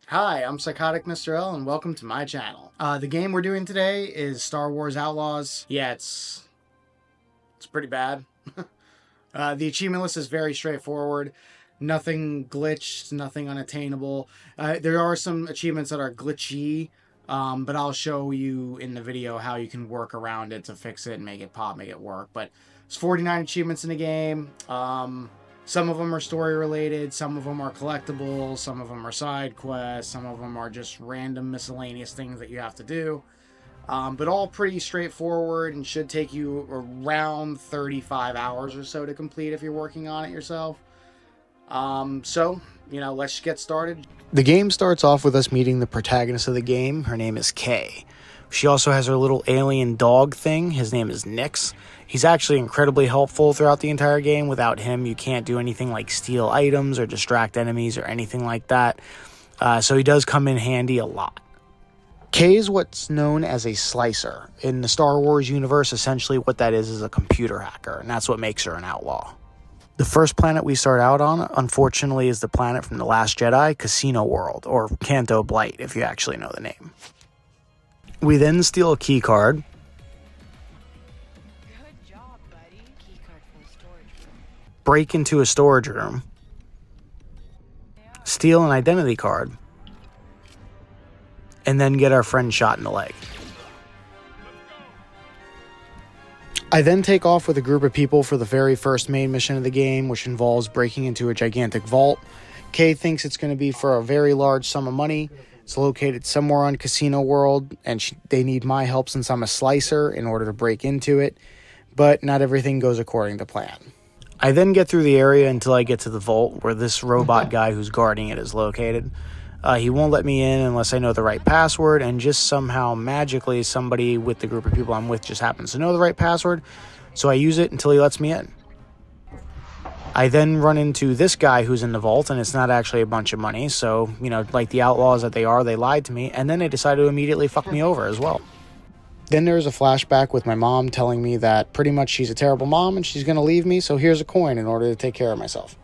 Hi, I'm Psychotic Mr. L, and welcome to my channel. The game we're doing today is Star Wars Outlaws. Yeah, it's pretty bad. The achievement list is very straightforward. Nothing glitched, nothing unattainable. There are some achievements that are glitchy, but I'll show you in the video how you can work around it to fix it and make it pop, make it work. But there's 49 achievements in the game. Some of them are story related, some of them are collectibles, some of them are side quests, some of them are just random miscellaneous things that you have to do. But all pretty straightforward and should take you around 35 hours or so to complete if you're working on it yourself. Let's get started. The game starts off with us meeting the protagonist of the game. Her name is Kay. She also has her little alien dog thing. His name is Nyx. He's actually incredibly helpful throughout the entire game. Without him, you can't do anything like steal items or distract enemies or anything like that. So he does come in handy a lot. Kay is what's known as a slicer. In the Star Wars universe, essentially what that is a computer hacker, and that's what makes her an outlaw. The first planet we start out on, unfortunately, is the planet from The Last Jedi, Casino World, or Canto Blight, if you actually know the name. We then steal a key card. Good job, buddy. Key card from the storage room. Break into a storage room. Steal an identity card. And then get our friend shot in the leg. I then take off with a group of people for the very first main mission of the game, which involves breaking into a gigantic vault. Kay thinks it's going to be for a very large sum of money. It's located somewhere on Casino World, and they need my help since I'm a slicer in order to break into it, but not everything goes according to plan. I then get through the area until I get to the vault where this robot guy who's guarding it is located. He won't let me in unless I know the right password, and just somehow magically somebody with the group of people I'm with just happens to know the right password, so I use it until he lets me in. I then run into this guy who's in the vault, and it's not actually a bunch of money, so, like the outlaws that they are, they lied to me, and then they decide to immediately fuck me over as well. Then there's a flashback with my mom telling me that pretty much she's a terrible mom and she's going to leave me, so here's a coin in order to take care of myself.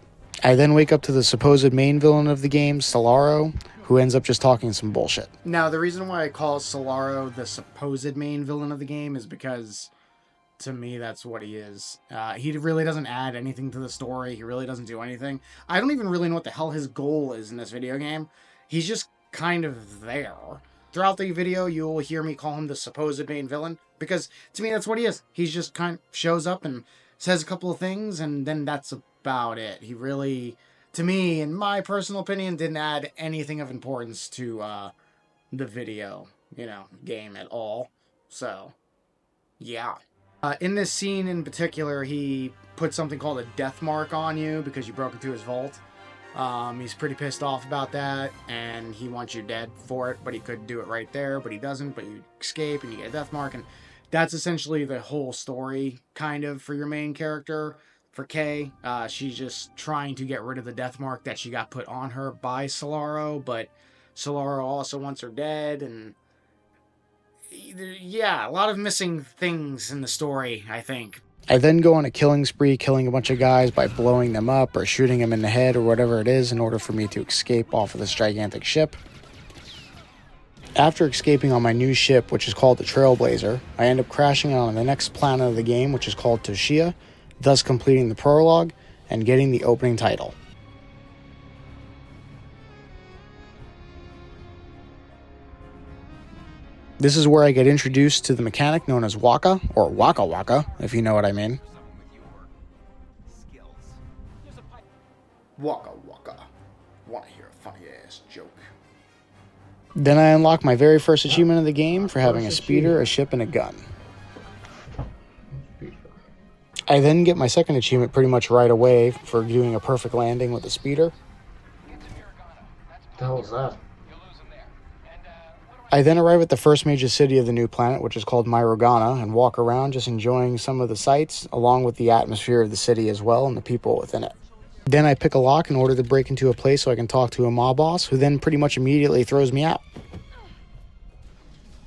I then wake up to the supposed main villain of the game, Solaro, who ends up just talking some bullshit. Now, the reason why I call Solaro the supposed main villain of the game is because, to me, that's what he is. He really doesn't add anything to the story. He really doesn't do anything. I don't even really know what the hell his goal is in this video game. He's just kind of there. Throughout the video, you will hear me call him the supposed main villain, because to me, that's what he is. He's just kind of shows up and says a couple of things, and then that's about it. He really, to me, in my personal opinion, didn't add anything of importance to the video, game at all. So, yeah. In this scene in particular, he put something called a death mark on you because you broke into his vault. He's pretty pissed off about that, and he wants you dead for it, but he could do it right there, but he doesn't, but you escape and you get a death mark, and that's essentially the whole story, kind of, for your main character. For Kay, she's just trying to get rid of the death mark that she got put on her by Solaro, but Solaro also wants her dead, and yeah, a lot of missing things in the story, I think. I then go on a killing spree, killing a bunch of guys by blowing them up or shooting them in the head or whatever it is in order for me to escape off of this gigantic ship. After escaping on my new ship, which is called the Trailblazer, I end up crashing on the next planet of the game, which is called Toshia, thus completing the prologue and getting the opening title. This is where I get introduced to the mechanic known as Waka, or Waka Waka, if you know what I mean. Waka Waka. Want to hear a funny ass joke? Then I unlock my very first achievement of the game for having a speeder, a ship, and a gun. I then get my second achievement pretty much right away for doing a perfect landing with a speeder. What the hell is that? I then arrive at the first major city of the new planet, which is called Myrogana, and walk around just enjoying some of the sights, along with the atmosphere of the city as well and the people within it. Then I pick a lock in order to break into a place so I can talk to a mob boss, who then pretty much immediately throws me out.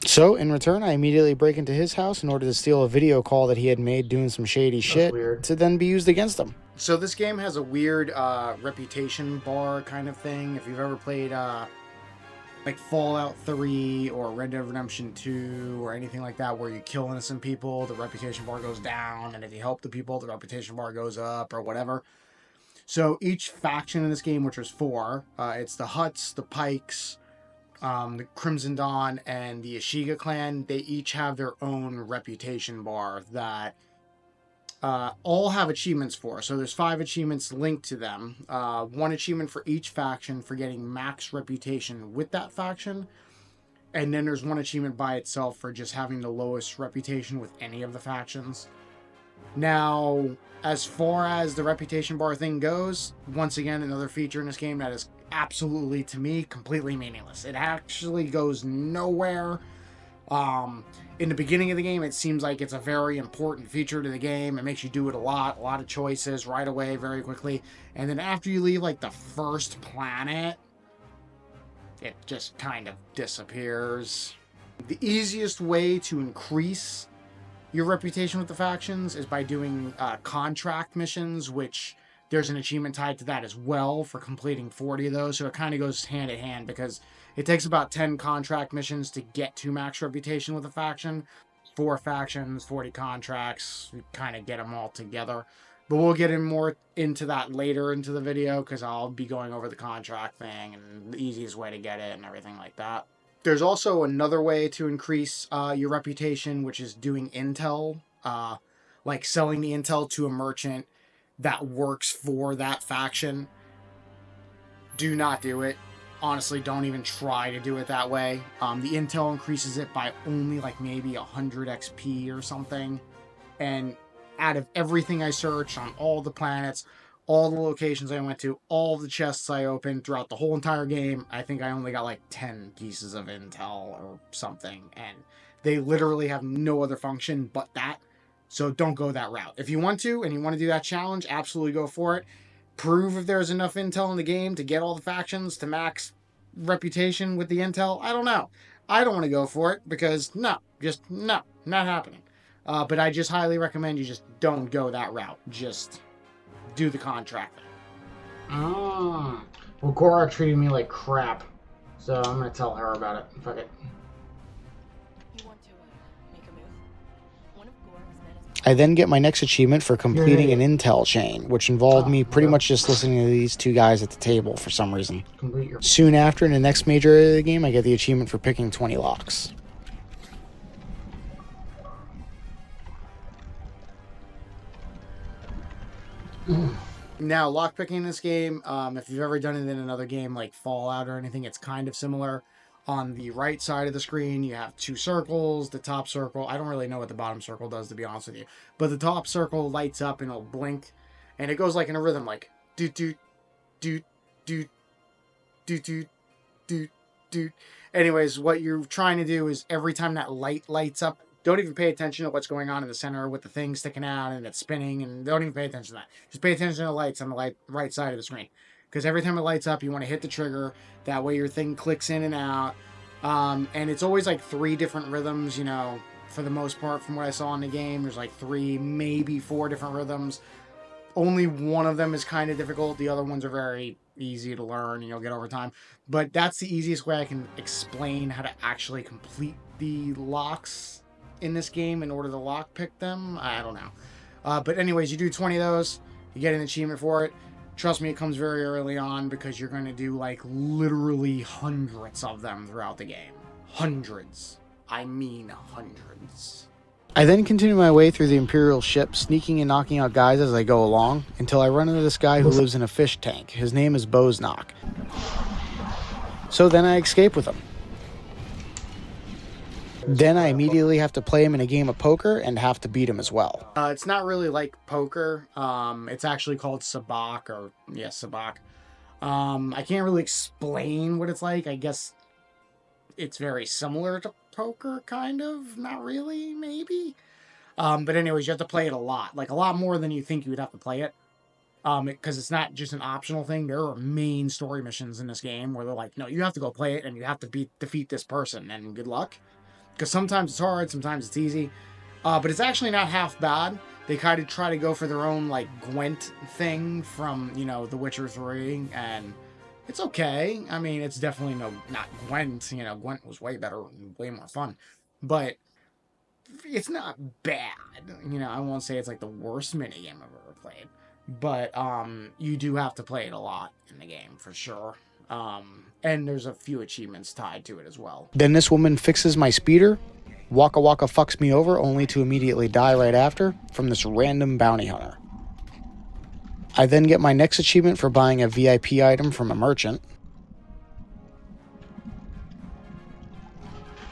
So, in return, I immediately break into his house in order to steal a video call that he had made doing some shady shit to then be used against him. So this game has a weird reputation bar kind of thing. If you've ever played like Fallout 3 or Red Dead Redemption 2 or anything like that, where you kill innocent people, the reputation bar goes down, and if you help the people, the reputation bar goes up or whatever. So each faction in this game, which was four, it's the Hutts, the Pikes, the Crimson Dawn, and the Ashiga clan. They each have their own reputation bar that all have achievements for. So there's 5 achievements linked to them. One achievement for each faction for getting max reputation with that faction. And then there's one achievement by itself for just having the lowest reputation with any of the factions. Now, as far as the reputation bar thing goes, once again, another feature in this game that is absolutely, to me, completely meaningless. It actually goes nowhere. In the beginning of the game, it seems like it's a very important feature to the game. It makes you do it a lot of choices right away, very quickly. And then after you leave, like, the first planet, it just kind of disappears. The easiest way to increase your reputation with the factions is by doing contract missions, which there's an achievement tied to that as well for completing 40 of those. So it kind of goes hand in hand because it takes about 10 contract missions to get to max reputation with a faction. 4 factions, 40 contracts, you kind of get them all together. But we'll get more into that later into the video because I'll be going over the contract thing and the easiest way to get it and everything like that. There's also another way to increase your reputation, which is doing intel, like selling the intel to a merchant that works for that faction. Do not do it. Honestly, don't even try to do it that way. The intel increases it by only like maybe 100 XP or something. And out of everything I searched on all the planets, all the locations I went to, all the chests I opened throughout the whole entire game, I think I only got like 10 pieces of intel or something. And they literally have no other function but that. So don't go that route. If you want to and you want to do that challenge, absolutely go for it. Prove if there's enough intel in the game to get all the factions to max reputation with the intel. I don't know. I don't want to go for it because no, not happening. But I just highly recommend you just don't go that route. Just do the contract. Well, Gora treated me like crap, so I'm gonna tell her about it. Fuck it. You want to make a move? One of Gora's men is I then get my next achievement for completing an intel chain, which involved me pretty much just listening to these 2 guys at the table for some reason. Soon after, in the next major area of the game, I get the achievement for picking 20 locks. Now, lockpicking in this game, if you've ever done it in another game like Fallout or anything, it's kind of similar. On the right side of the screen, you have 2 circles. The top circle, I don't really know what the bottom circle does, to be honest with you. But the top circle lights up and it'll blink. And it goes like in a rhythm, like doot, doot, doot, doot, doot, doot, doot, doot. Anyways, what you're trying to do is every time that light lights up, don't even pay attention to what's going on in the center with the thing sticking out and it's spinning, and don't even pay attention to that. Just pay attention to the lights on the right side of the screen. Because every time it lights up, you want to hit the trigger. That way your thing clicks in and out. And it's always like 3 different rhythms, you know, for the most part from what I saw in the game. There's like 3, maybe 4 different rhythms. Only one of them is kind of difficult. The other ones are very easy to learn and you'll get over time. But that's the easiest way I can explain how to actually complete the locks in this game in order to lockpick them. I don't know. But anyways, you do 20 of those. You get an achievement for it. Trust me, it comes very early on because you're going to do like literally hundreds of them throughout the game. Hundreds. I mean hundreds. I then continue my way through the Imperial ship, sneaking and knocking out guys as I go along, until I run into this guy who lives in a fish tank. His name is Boznak. So then I escape with him. Then I immediately have to play him in a game of poker and have to beat him as well. It's not really like poker. It's actually called Sabak, or Sabak. I can't really explain what it's like. I guess it's very similar to poker, kind of. Not really, maybe. But anyways, you have to play it a lot. Like a lot more than you think you would have to play it. Because it's not just an optional thing. There are main story missions in this game where they're like, no, you have to go play it and you have to defeat this person, and good luck. Because sometimes it's hard, sometimes it's easy. But it's actually not half bad. They kind of try to go for their own, like, Gwent thing from, you know, The Witcher 3. And It's okay. I mean, it's definitely not Gwent. Gwent was way better and way more fun, but it's not bad. I won't say it's like the worst minigame I've ever played, but you do have to play it a lot in the game for sure. And there's a few achievements tied to it as well. Then this woman fixes my speeder. Waka Waka fucks me over only to immediately die right after from this random bounty hunter. I then get my next achievement for buying a VIP item from a merchant.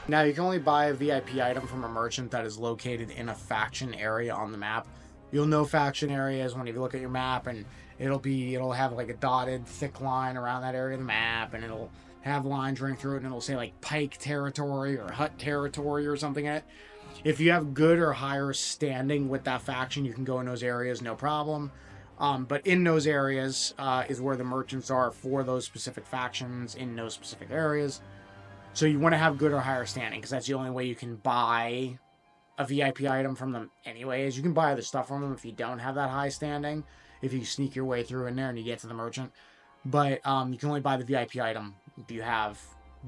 Now, you can only buy a VIP item from a merchant that is located in a faction area on the map. You'll know faction areas when you look at your map, and it'll have like a dotted thick line around that area of the map, and it'll have lines running through it, and it'll say like Pike territory or Hut territory or something in it. If you have good or higher standing with that faction, you can go in those areas, no problem. But in those areas is where the merchants are for those specific factions in those specific areas. So you want to have good or higher standing, because that's the only way you can buy a VIP item from them anyways. You can buy other stuff from them if you don't have that high standing, if you sneak your way through in there and you get to the merchant. But you can only buy the VIP item if you have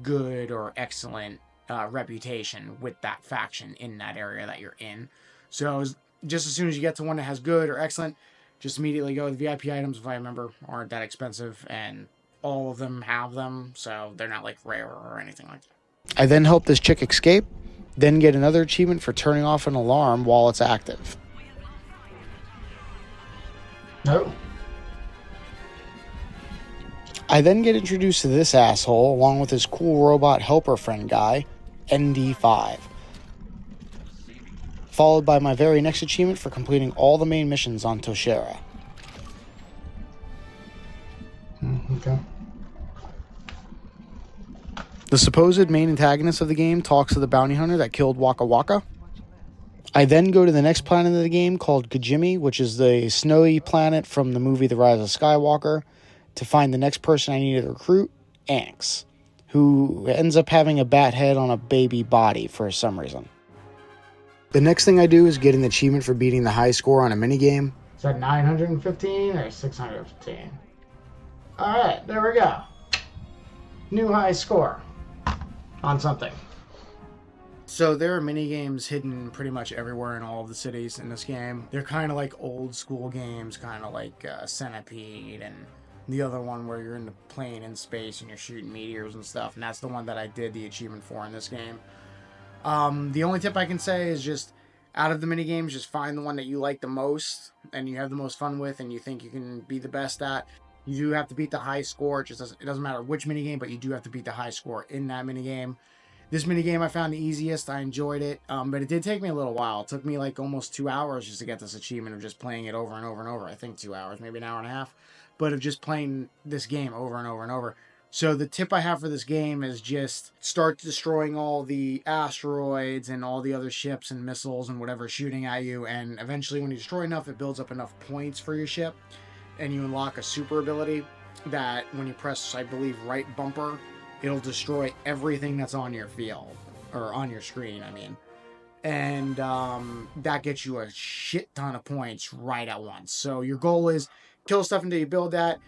good or excellent reputation with that faction in that area that you're in. So just as soon as you get to one that has good or excellent, just immediately go. The VIP items, if I remember, aren't that expensive, and all of them have them, so they're not like rare or anything like that. I then help this chick escape, then get another achievement for turning off an alarm while it's active. No. I then get introduced to this asshole along with his cool robot helper friend guy, ND5. Followed by my very next achievement for completing all the main missions on Toshera. Okay. The supposed main antagonist of the game talks to the bounty hunter that killed Waka Waka. I then go to the next planet of the game called Kajimi, which is the snowy planet from the movie The Rise of Skywalker, to find the next person I need to recruit, Anx, who ends up having a bat head on a baby body for some reason. The next thing I do is get an achievement for beating the high score on a minigame. Is that 915 or 615? Alright, there we go. New high score on something. So there are mini games hidden pretty much everywhere in all of the cities in this game. They're kind of like old school games, kind of like Centipede and the other one where you're in the plane in space and you're shooting meteors and stuff. And that's the one that I did the achievement for in this game. The only tip I can say is just out of the mini games, just find the one that you like the most and you have the most fun with and you think you can be the best at. You do have to beat the high score. It doesn't matter which minigame, but you do have to beat the high score in that minigame. This minigame I found the easiest. I enjoyed it, but it did take me a little while. It took me like almost 2 hours just to get this achievement of just playing it over and over and over. I think 2 hours, maybe an hour and a half, but of just playing this game over and over and over. So the tip I have for this game is just start destroying all the asteroids and all the other ships and missiles and whatever shooting at you, and eventually when you destroy enough, it builds up enough points for your ship, and you unlock a super ability that when you press, I believe, right bumper, it'll destroy everything that's on your field, or on your screen, I mean. And that gets you a shit ton of points right at once. So your goal is kill stuff until you build that.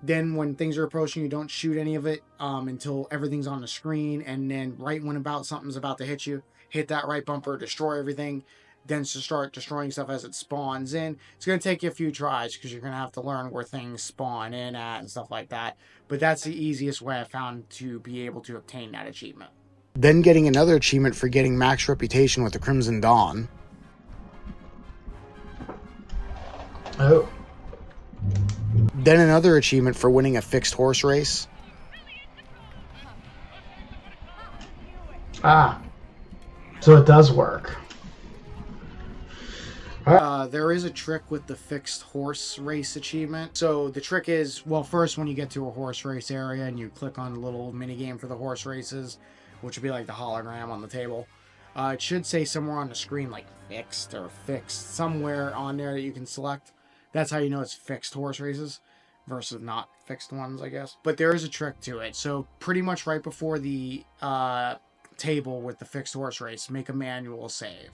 Then when things are approaching, you don't shoot any of it until everything's on the screen. And then right when something's about to hit you, hit that right bumper, destroy everything. Then to start destroying stuff as it spawns in. It's going to take you a few tries because you're going to have to learn where things spawn in at and stuff like that. But that's the easiest way I found to be able to obtain that achievement. Then getting another achievement for getting max reputation with the Crimson Dawn. Oh. Then another achievement for winning a fixed horse race. Ah. So it does work. There is a trick with the fixed horse race achievement. So the trick is, well, first when you get to a horse race area and you click on the little mini game for the horse races, which would be like the hologram on the table, it should say somewhere on the screen like fixed or fixed, somewhere on there that you can select. That's how you know it's fixed horse races versus not fixed ones, I guess. But there is a trick to it. So pretty much right before the table with the fixed horse race, make a manual save.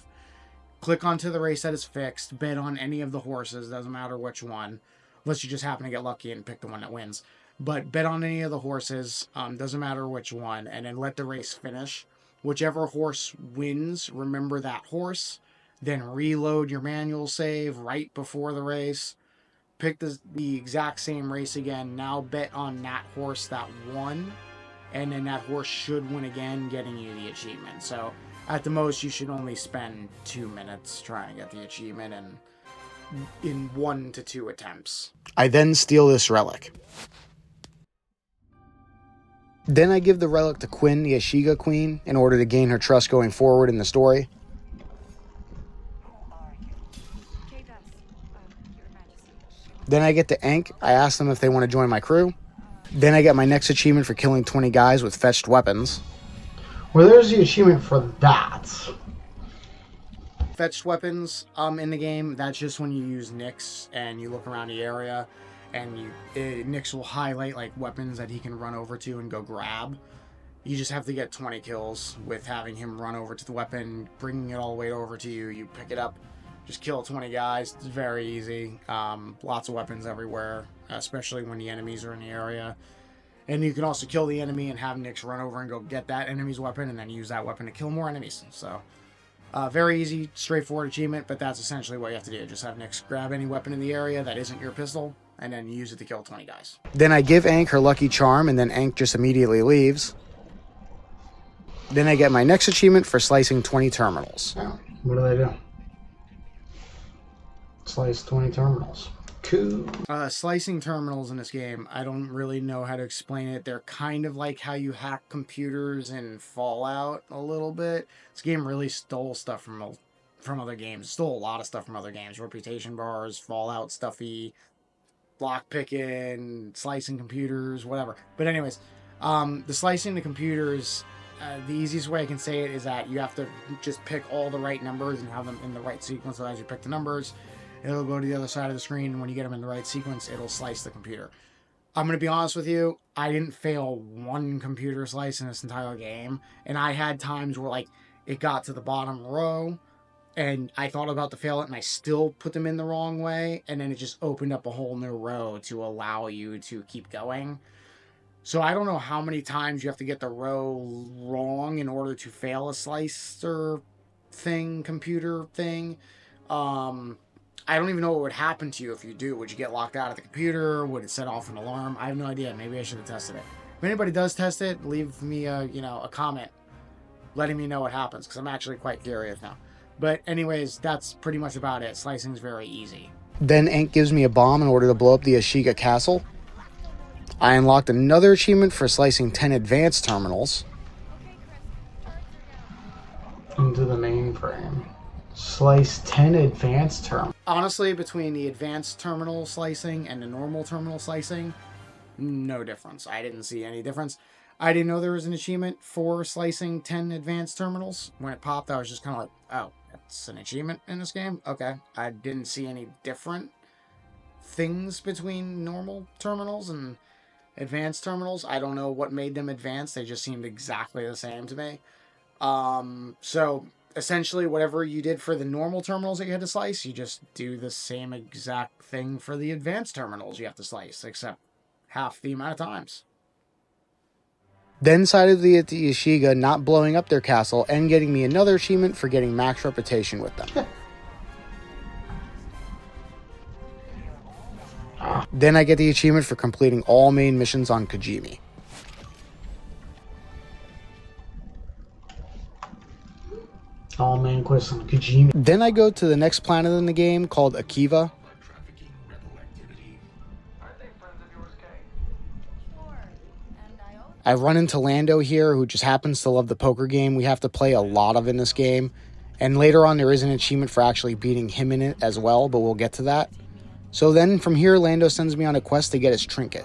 Click onto the race that is fixed, bet on any of the horses, doesn't matter which one, unless you just happen to get lucky and pick the one that wins. But bet on any of the horses, doesn't matter which one, and then let the race finish. Whichever horse wins, remember that horse. Then reload your manual save right before the race. Pick the exact same race again. Now bet on that horse that won, and then that horse should win again, getting you the achievement. So at the most, you should only spend 2 minutes trying to get the achievement, and in 1 to 2 attempts. I then steal this relic. Then I give the relic to Quinn, the Ashiga Queen, in order to gain her trust going forward in the story. Then I get to Ankh. I ask them if they want to join my crew. Then I get my next achievement for killing 20 guys with fetched weapons. Well, there's the achievement for that. Fetched weapons in the game, that's just when you use Nyx and you look around the area, and Nyx will highlight like weapons that he can run over to and go grab. You just have to get 20 kills with having him run over to the weapon, bringing it all the way over to you. You pick it up, just kill 20 guys. It's very easy. Lots of weapons everywhere, especially when the enemies are in the area. And you can also kill the enemy and have Nyx run over and go get that enemy's weapon, and then use that weapon to kill more enemies. So very easy, straightforward achievement, but that's essentially what you have to do. Just have Nyx grab any weapon in the area that isn't your pistol, and then use it to kill 20 guys. Then I give Ankh her lucky charm, and then Ankh just immediately leaves. Then I get my next achievement for slicing 20 terminals. Oh, what do they do? Slice 20 terminals. Cool. Slicing terminals in this game, I don't really know how to explain it. They're kind of like how you hack computers in Fallout a little bit. This game really stole stuff from other games. Stole a lot of stuff from other games. Reputation bars, Fallout stuffy, lockpicking, slicing computers, whatever. But anyways, the slicing the computers, the easiest way I can say it is that you have to just pick all the right numbers and have them in the right sequence. So as you pick the numbers, it'll go to the other side of the screen, and when you get them in the right sequence, it'll slice the computer. I'm going to be honest with you, I didn't fail one computer slice in this entire game, and I had times where, like, it got to the bottom row, and I thought about to fail it, and I still put them in the wrong way, and then it just opened up a whole new row to allow you to keep going. So I don't know how many times you have to get the row wrong in order to fail a slicer thing, computer thing. I don't even know what would happen to you if you do. Would you get locked out of the computer? Would it set off an alarm? I have no idea. Maybe I should have tested it. If anybody does test it, leave me a comment letting me know what happens, because I'm actually quite curious now. But anyways, that's pretty much about it. Slicing is very easy. Then Ankh gives me a bomb in order to blow up the Ashiga castle. I unlocked another achievement for slicing 10 advanced terminals. Into the mainframe. Slice 10 advanced terminals. Honestly, between the advanced terminal slicing and the normal terminal slicing, no difference. I didn't see any difference. I didn't know there was an achievement for slicing 10 advanced terminals. When it popped, I was just kind of like, oh, that's an achievement in this game? Okay. I didn't see any different things between normal terminals and advanced terminals. I don't know what made them advanced. They just seemed exactly the same to me. So essentially, whatever you did for the normal terminals that you had to slice, you just do the same exact thing for the advanced terminals you have to slice, except half the amount of times. Then sided the Ashiga not blowing up their castle and getting me another achievement for getting max reputation with them. Then I get the achievement for completing all main missions on Kajimi. All main quests on Kajimi. Then I go to the next planet in the game called Akiva. I run into Lando here, who just happens to love the poker game we have to play a lot of in this game. And later on there is an achievement for actually beating him in it as well, but we'll get to that. So then from here, Lando sends me on a quest to get his trinket.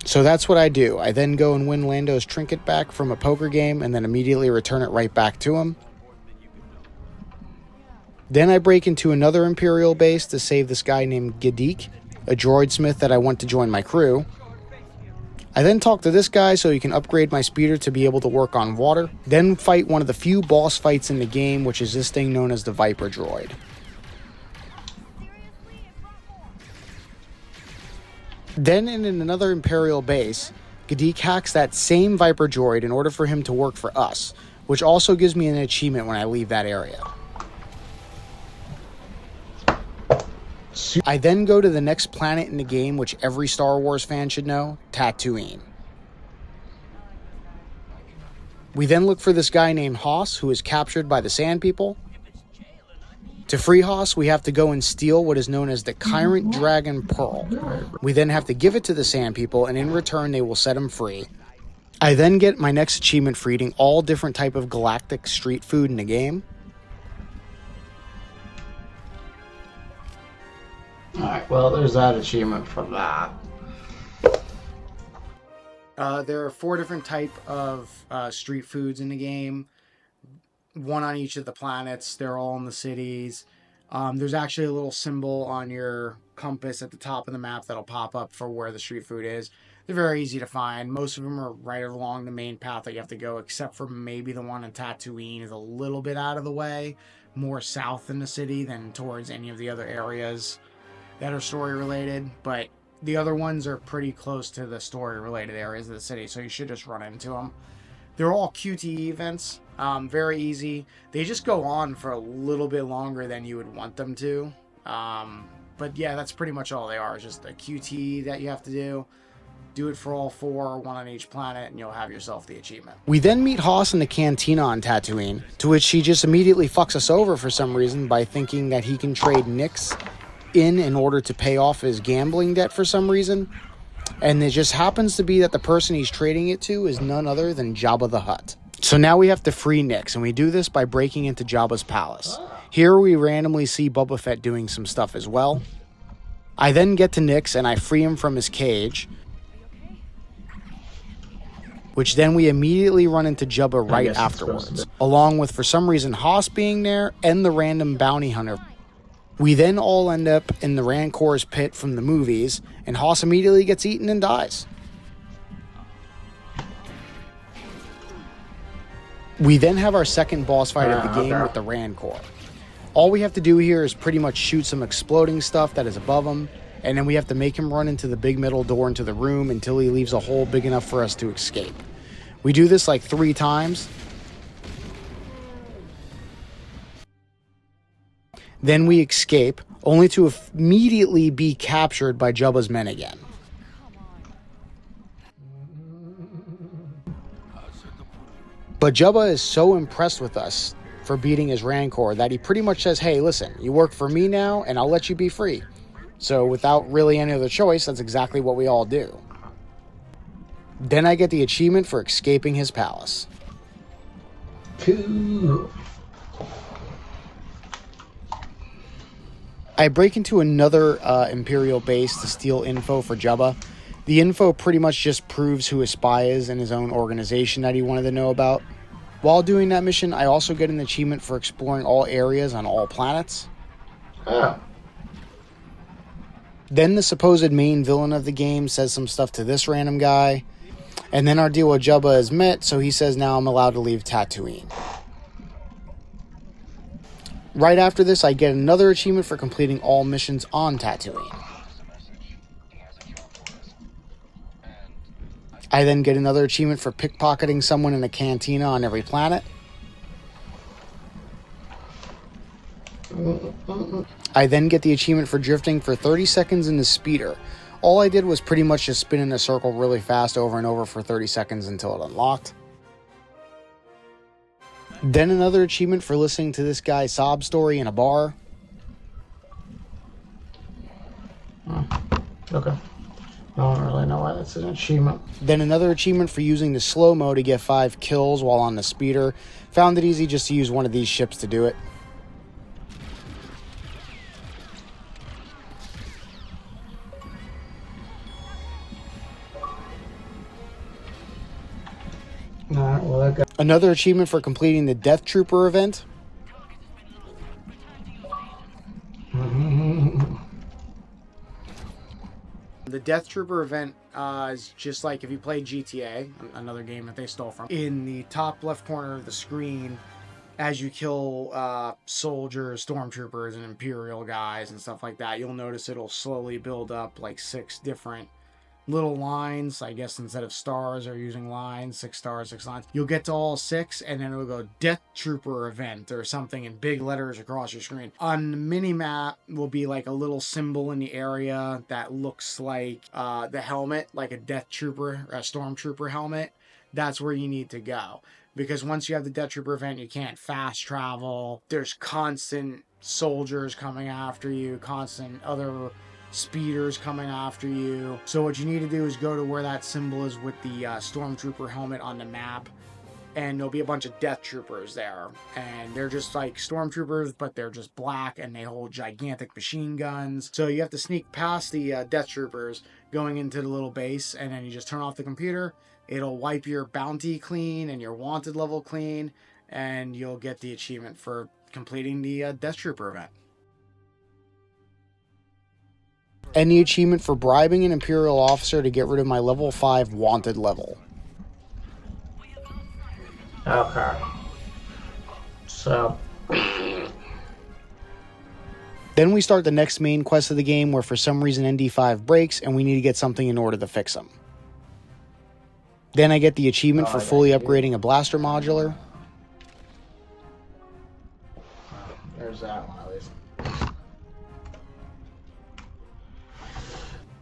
So that's what I do. I then go and win Lando's trinket back from a poker game and then immediately return it right back to him. Then I break into another Imperial base to save this guy named Gadik, a droid smith that I want to join my crew. I then talk to this guy so he can upgrade my speeder to be able to work on water. Then fight one of the few boss fights in the game, which is this thing known as the Viper droid. Then in another Imperial base, Gadik hacks that same Viper droid in order for him to work for us, which also gives me an achievement when I leave that area. I then go to the next planet in the game, which every Star Wars fan should know, Tatooine. We then look for this guy named Hoss, who is captured by the Sand People. To free Hoss, we have to go and steal what is known as the Kyrant Dragon Pearl. We then have to give it to the Sand People, and in return, they will set him free. I then get my next achievement for eating all different type of galactic street food in the game. Alright, well, there's that achievement for that. There are 4 different type of street foods in the game. 1 on each of the planets. They're all in the cities. There's actually a little symbol on your compass at the top of the map that'll pop up for where the street food is. They're very easy to find. Most of them are right along the main path that you have to go, except for maybe the one in Tatooine is a little bit out of the way, more south in the city than towards any of the other areas that are story related. But the other ones are pretty close to the story related areas of the city, so you should just run into them. They're all QTE events, very easy. They just go on for a little bit longer than you would want them to. But yeah, that's pretty much all they are. It's just a QTE that you have to do. Do it for all 4, 1 on each planet, and you'll have yourself the achievement. We then meet Hoss in the cantina on Tatooine, to which he just immediately fucks us over for some reason by thinking that he can trade Nix in order to pay off his gambling debt for some reason. And it just happens to be that the person he's trading it to is none other than Jabba the Hutt. So now we have to free Nix, and we do this by breaking into Jabba's palace. Here we randomly see Boba Fett doing some stuff as well. I then get to Nix and I free him from his cage, which then we immediately run into Jabba right afterwards, along with, for some reason, Hoss being there and the random bounty hunter. We then all end up in the Rancor's pit from the movies, and Hoss immediately gets eaten and dies. We then have our second boss fight of the game with the Rancor. All we have to do here is pretty much shoot some exploding stuff that is above him, and then we have to make him run into the big middle door into the room until he leaves a hole big enough for us to escape. We do this like 3 times. Then we escape, only to immediately be captured by Jabba's men again. But Jabba is so impressed with us for beating his Rancor that he pretty much says, hey, listen, you work for me now, and I'll let you be free. So without really any other choice, that's exactly what we all do. Then I get the achievement for escaping his palace. Cool. I break into another Imperial base to steal info for Jabba. The info pretty much just proves who his spy is and his own organization that he wanted to know about. While doing that mission, I also get an achievement for exploring all areas on all planets. Oh. Then the supposed main villain of the game says some stuff to this random guy. And then our deal with Jabba is met, so he says now I'm allowed to leave Tatooine. Right after this, I get another achievement for completing all missions on Tatooine. I then get another achievement for pickpocketing someone in a cantina on every planet. I then get the achievement for drifting for 30 seconds in the speeder. All I did was pretty much just spin in a circle really fast over and over for 30 seconds until it unlocked. Then another achievement for listening to this guy's sob story in a bar. Okay. I don't really know why that's an achievement. Then another achievement for using the slow-mo to get 5 kills while on the speeder. Found it easy just to use one of these ships to do it. Alright, well, that got... Another achievement for completing the Death Trooper event. The Death Trooper event is just like if you play GTA, another game that they stole from. In the top left corner of the screen, as you kill soldiers, stormtroopers, and Imperial guys and stuff like that, you'll notice it'll slowly build up like 6 different little lines. I guess instead of stars, they're using lines, 6 stars, 6 lines. You'll get to all 6, and then it'll go Death Trooper event or something in big letters across your screen. On the mini map will be like a little symbol in the area that looks like the helmet, like a Death Trooper, a Stormtrooper helmet. That's where you need to go. Because once you have the Death Trooper event, you can't fast travel. There's constant soldiers coming after you, constant other speeders coming after you. So what you need to do is go to where that symbol is with the Stormtrooper helmet on the map, and there'll be a bunch of Death Troopers there, and they're just like Stormtroopers, but they're just black, and they hold gigantic machine guns. So you have to sneak past the Death Troopers going into the little base, and then you just turn off the computer. It'll wipe your bounty clean and your wanted level clean, and you'll get the achievement for completing the Death Trooper event. And the achievement for bribing an Imperial officer to get rid of my level 5 wanted level. Okay. So. Then we start the next main quest of the game, where for some reason ND5 breaks and we need to get something in order to fix them. Then I get the achievement for fully upgrading a blaster modular. There's that one at least.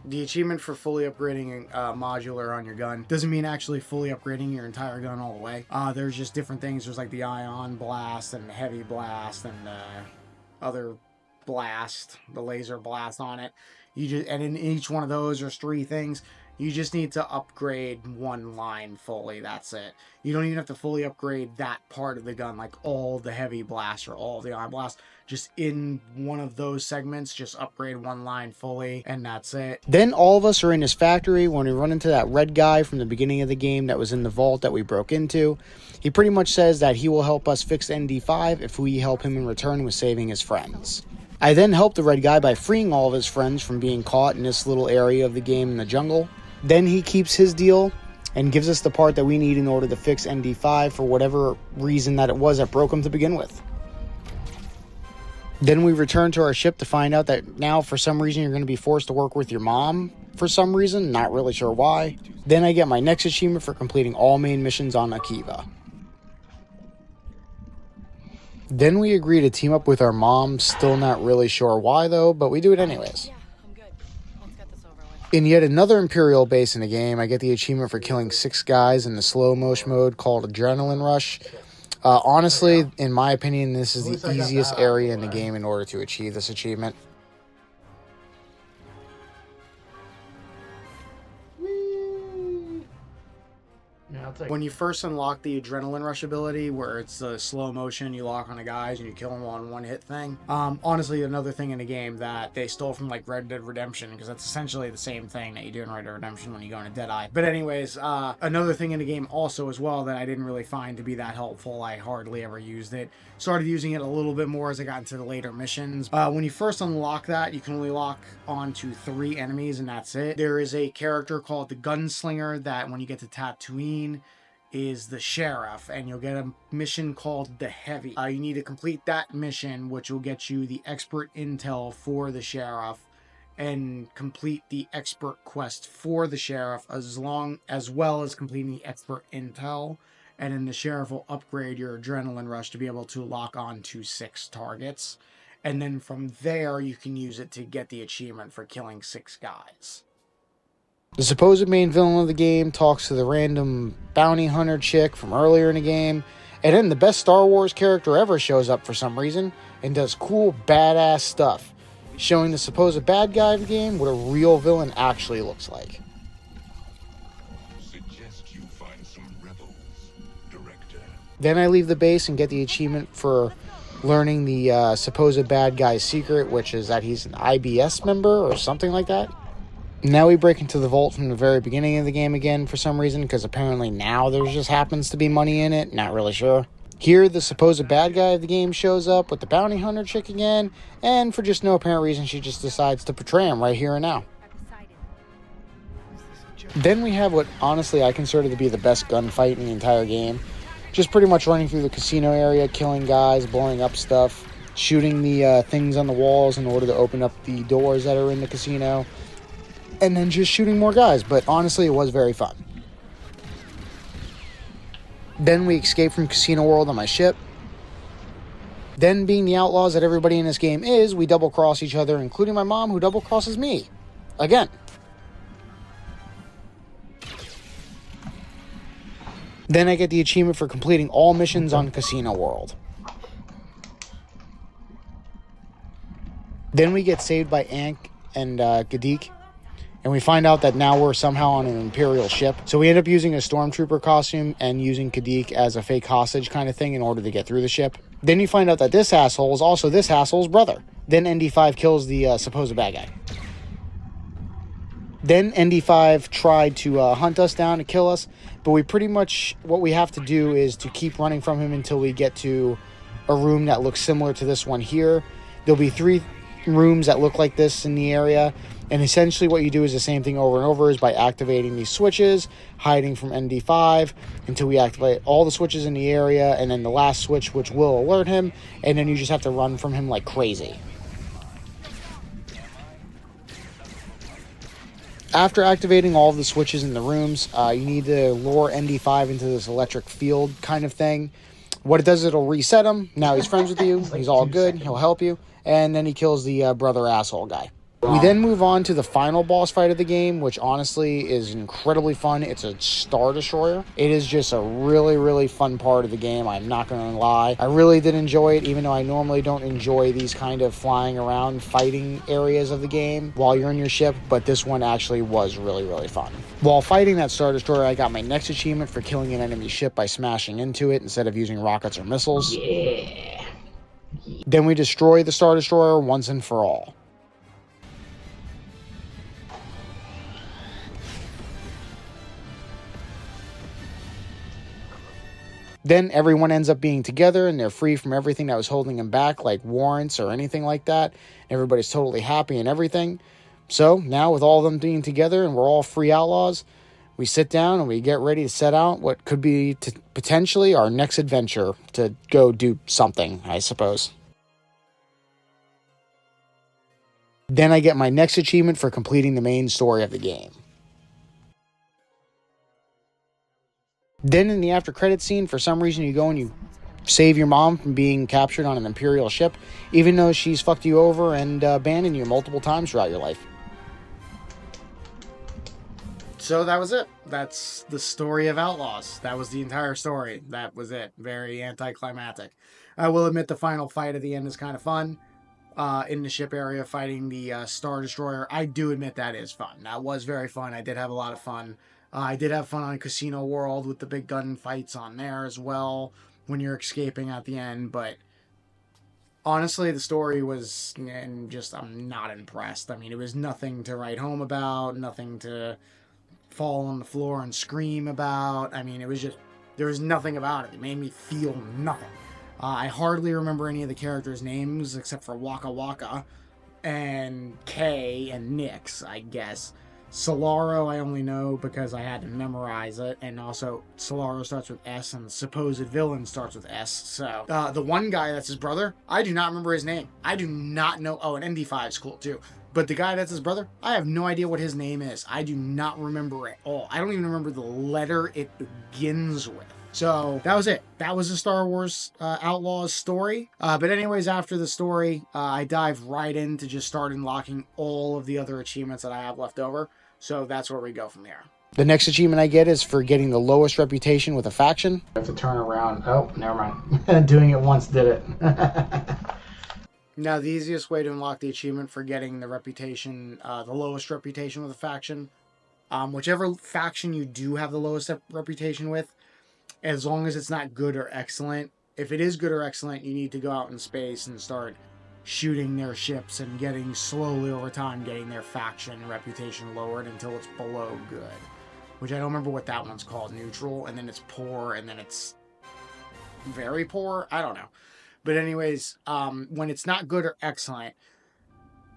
The achievement for fully upgrading a modular on your gun doesn't mean actually fully upgrading your entire gun all the way. There's just different things. There's like the ion blast and the heavy blast and the other blast, the laser blast on it. And in each one of those, there's 3 things. You just need to upgrade one line fully. That's it. You don't even have to fully upgrade that part of the gun, like all the heavy blast or all the ion blast. Just in one of those segments, just upgrade one line fully, and that's it. Then all of us are in his factory when we run into that red guy from the beginning of the game that was in the vault that we broke into. He pretty much says that he will help us fix ND5 if we help him in return with saving his friends. I then help the red guy by freeing all of his friends from being caught in this little area of the game in the jungle. Then he keeps his deal and gives us the part that we need in order to fix ND5 for whatever reason that it was that broke him to begin with. Then we return to our ship to find out that now for some reason you're going to be forced to work with your mom for some reason, not really sure why. Then I get my next achievement for completing all main missions on Akiva. Then we agree to team up with our mom, still not really sure why though, but we do it anyways. In yet another Imperial base in the game, I get the achievement for killing 6 guys in the slow motion mode called Adrenaline Rush. Honestly, in my opinion, this is the easiest area in the game in order to achieve this achievement. When you first unlock the Adrenaline Rush ability, where it's the slow motion, you lock on the guys and you kill them on one hit thing. Honestly, another thing in the game that they stole from like Red Dead Redemption, because that's essentially the same thing that you do in Red Dead Redemption when you go into Deadeye. But anyways, another thing in the game also as well that I didn't really find to be that helpful. I hardly ever used it. Started using it a little bit more as I got into the later missions. When you first unlock that, you can only lock onto 3 enemies and that's it. There is a character called the Gunslinger that when you get to Tatooine is the Sheriff, and you'll get a mission called the Heavy. You need to complete that mission, which will get you the expert intel for the Sheriff and complete the expert quest for the Sheriff as well as completing the expert intel. And then the Sheriff will upgrade your Adrenaline Rush to be able to lock on to 6 targets. And then from there, you can use it to get the achievement for killing 6 guys. The supposed main villain of the game talks to the random bounty hunter chick from earlier in the game. And then the best Star Wars character ever shows up for some reason and does cool, badass stuff, showing the supposed bad guy of the game what a real villain actually looks like. Then I leave the base and get the achievement for learning the supposed bad guy's secret, which is that he's an IBS member or something like that. Now we break into the vault from the very beginning of the game again for some reason, because apparently now there just happens to be money in it, not really sure. Here, the supposed bad guy of the game shows up with the bounty hunter chick again, and for just no apparent reason, she just decides to betray him right here and now. Then we have what honestly I consider to be the best gunfight in the entire game. Just pretty much running through the casino area, killing guys, blowing up stuff, shooting the things on the walls in order to open up the doors that are in the casino. and then just shooting more guys. But honestly, it was very fun. Then we escape from Casino World on my ship. Then, being the outlaws that everybody in this game is, we double cross each other, including my mom, who double crosses me. Again. Then I get the achievement for completing all missions on Casino World. Then we get saved by Ankh and Gadik, and we find out that now we're somehow on an Imperial ship. So we end up using a Stormtrooper costume and using Kadik as a fake hostage kind of thing in order to get through the ship. Then you find out that this asshole is also this asshole's brother. Then ND5 kills the supposed bad guy. Then ND5 tried to hunt us down to kill us, but we pretty much, what we have to do is to keep running from him until we get to a room that looks similar to this one here. There'll be 3 rooms that look like this in the area, and essentially what you do is the same thing over and over, is by activating these switches, hiding from ND5 until we activate all the switches in the area, and then the last switch, which will alert him, and then you just have to run from him like crazy. After activating all of the switches in the rooms, you need to lure ND5 into this electric field kind of thing. What it does is it'll reset him. Now he's friends with you. He's all good. He'll help you. And then he kills the brother asshole guy. We then move on to the final boss fight of the game, which honestly is incredibly fun. It's a Star Destroyer. It is just a really, really fun part of the game. I'm not going to lie. I really did enjoy it, even though I normally don't enjoy these kind of flying around fighting areas of the game while you're in your ship, but this one actually was really, really fun. While fighting that Star Destroyer, I got my next achievement for killing an enemy ship by smashing into it instead of using rockets or missiles. Yeah. Then we destroy the Star Destroyer once and for all. Then everyone ends up being together and they're free from everything that was holding them back, like warrants or anything like that. Everybody's totally happy and everything. So now with all of them being together and we're all free outlaws, we sit down and we get ready to set out what could be potentially our next adventure to go do something, I suppose. Then I get my next achievement for completing the main story of the game. Then in the after credits scene, for some reason you go and you save your mom from being captured on an Imperial ship, even though she's fucked you over and abandoned you multiple times throughout your life. So that was it. That's the story of Outlaws. That was the entire story. That was it. Very anticlimactic. I will admit the final fight at the end is kind of fun. In the ship area fighting the Star Destroyer. I do admit that is fun. That was very fun. I did have a lot of fun. I did have fun on Casino World with the big gun fights on there as well when you're escaping at the end, but honestly, the story was, and just, I'm not impressed. I mean, it was nothing to write home about, nothing to fall on the floor and scream about. I mean, it was just, there was nothing about it. It made me feel nothing. I hardly remember any of the characters' names except for Waka Waka and Kay and Nyx, I guess. Solaro I only know because I had to memorize it, and also Solaro starts with S and the supposed villain starts with S. So the one guy that's his brother, I do not remember his name. I do not know. Oh, and ND5 is cool too. But the guy that's his brother, I have no idea what his name is. I do not remember at all. I don't even remember the letter it begins with. So that was it. That was the Star Wars Outlaws story. But anyways, after the story, I dive right in to just start unlocking all of the other achievements that I have left over. So that's where we go from here. The next achievement I get is for getting the lowest reputation with a faction. I have to turn around. Oh, never mind. Doing it once did it. Now, the easiest way to unlock the achievement for getting the reputation, the lowest reputation with a faction, whichever faction you do have the lowest reputation with, as long as it's not good or excellent. If it is good or excellent, you need to go out in space and start shooting their ships and getting slowly over time, getting their faction reputation lowered until it's below good. Which I don't remember what that one's called. Neutral, and then it's poor, and then it's very poor. I don't know. But anyways, when it's not good or excellent,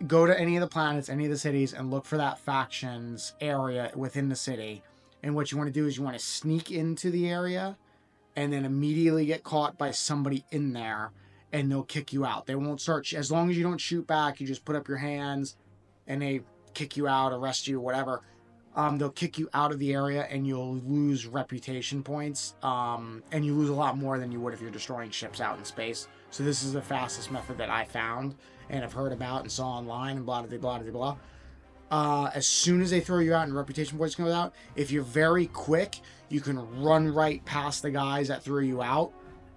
go to any of the planets, any of the cities, and look for that faction's area within the city. And what you want to do is you want to sneak into the area and then immediately get caught by somebody in there, and they'll kick you out. They won't start, as long as you don't shoot back, you just put up your hands and they kick you out, arrest you, whatever. They'll kick you out of the area and you'll lose reputation points. And you lose a lot more than you would if you're destroying ships out in space. So this is the fastest method that I found and have heard about and saw online and blah, blah, blah, blah, blah. As soon as they throw you out and reputation points go out, if you're very quick, you can run right past the guys that threw you out.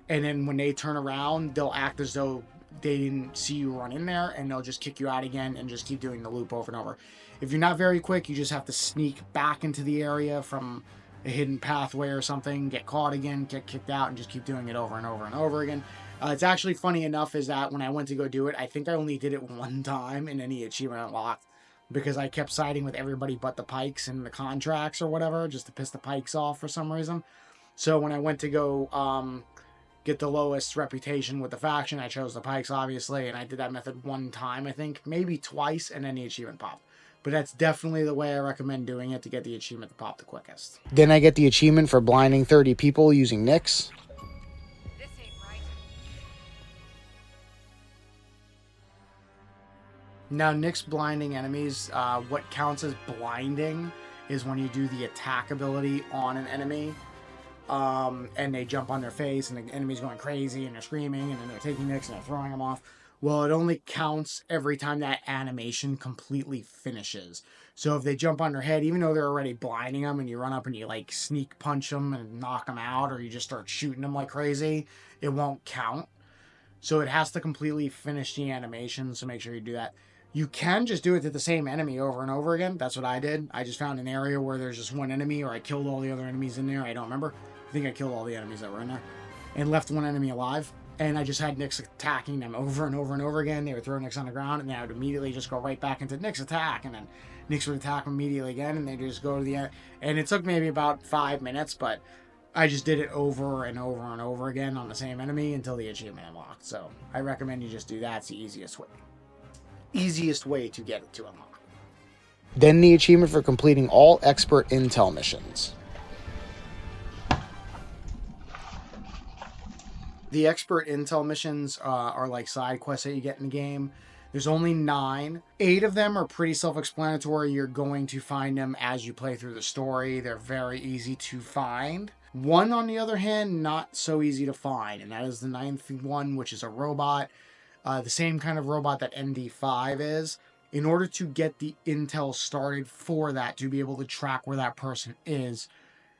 And then when they turn around, they'll act as though they didn't see you run in there, and they'll just kick you out again and just keep doing the loop over and over. If you're not very quick, you just have to sneak back into the area from a hidden pathway or something, get caught again, get kicked out, and just keep doing it over and over and over again. It's actually funny enough is that when I went to go do it, I think I only did it one time in any achievement unlocked, because I kept siding with everybody but the Pikes and the contracts or whatever, just to piss the Pikes off for some reason. So when I went to go get the lowest reputation with the faction, I chose the Pikes, obviously, and I did that method one time, I think, maybe twice, and then the achievement popped. But that's definitely the way I recommend doing it to get the achievement to pop the quickest. Then I get the achievement for blinding 30 people using Nyx. This ain't right. Now, Nyx blinding enemies, what counts as blinding is when you do the attack ability on an enemy. And they jump on their face and the enemy's going crazy and they're screaming and then they're taking Nyx and they're throwing them off. Well, it only counts every time that animation completely finishes. So if they jump on their head, even though they're already blinding them, and you run up and you like sneak punch them and knock them out, or you just start shooting them like crazy, it won't count. So it has to completely finish the animation, so make sure you do that. You can just do it to the same enemy over and over again. That's what I did. I just found an area where there's just one enemy, or I killed all the other enemies in there. I don't remember. I think I killed all the enemies that were in there and left one enemy alive. And I just had Nyx attacking them over and over and over again. They would throw Nyx on the ground, and then I would immediately just go right back into Nyx attack. And then Nyx would attack them immediately again, and they just go to the end. And it took maybe about 5 minutes, but I just did it over and over and over again on the same enemy until the achievement unlocked. So I recommend you just do that. It's the easiest way. Easiest way to get it to unlock. Then the achievement for completing all expert intel missions. The expert intel missions are like side quests that you get in the game. There's only 9. 8 of them are pretty self-explanatory. You're going to find them as you play through the story. They're very easy to find. One, on the other hand, not so easy to find, and that is the 9th one, which is a robot. The same kind of robot that ND5 is. In order to get the intel started for that, to be able to track where that person is,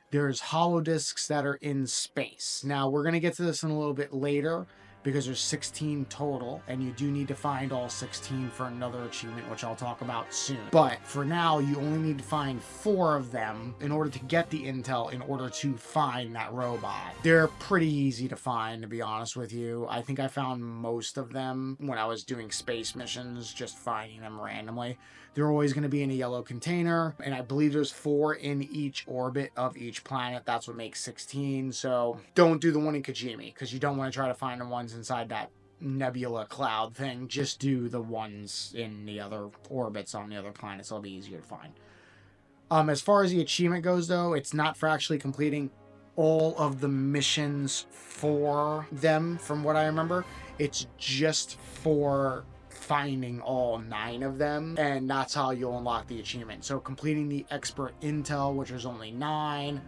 there's holodisks that are in space. Now, we're going to get to this in a little bit later, because there's 16 total, and you do need to find all 16 for another achievement, which I'll talk about soon. But for now, you only need to find 4 of them in order to get the intel, in order to find that robot. They're pretty easy to find, to be honest with you. I think I found most of them when I was doing space missions, just finding them randomly. They're always going to be in a yellow container, and I believe there's 4 in each orbit of each planet. That's what makes 16. So don't do the one in Kajimi, because you don't want to try to find the ones inside that nebula cloud thing. Just do the ones in the other orbits on the other planets. It'll be easier to find. As far as the achievement goes, though, it's not for actually completing all of the missions for them, from what I remember. It's just for finding all 9 of them, and that's how you'll unlock the achievement. So completing the expert intel, which is only 9,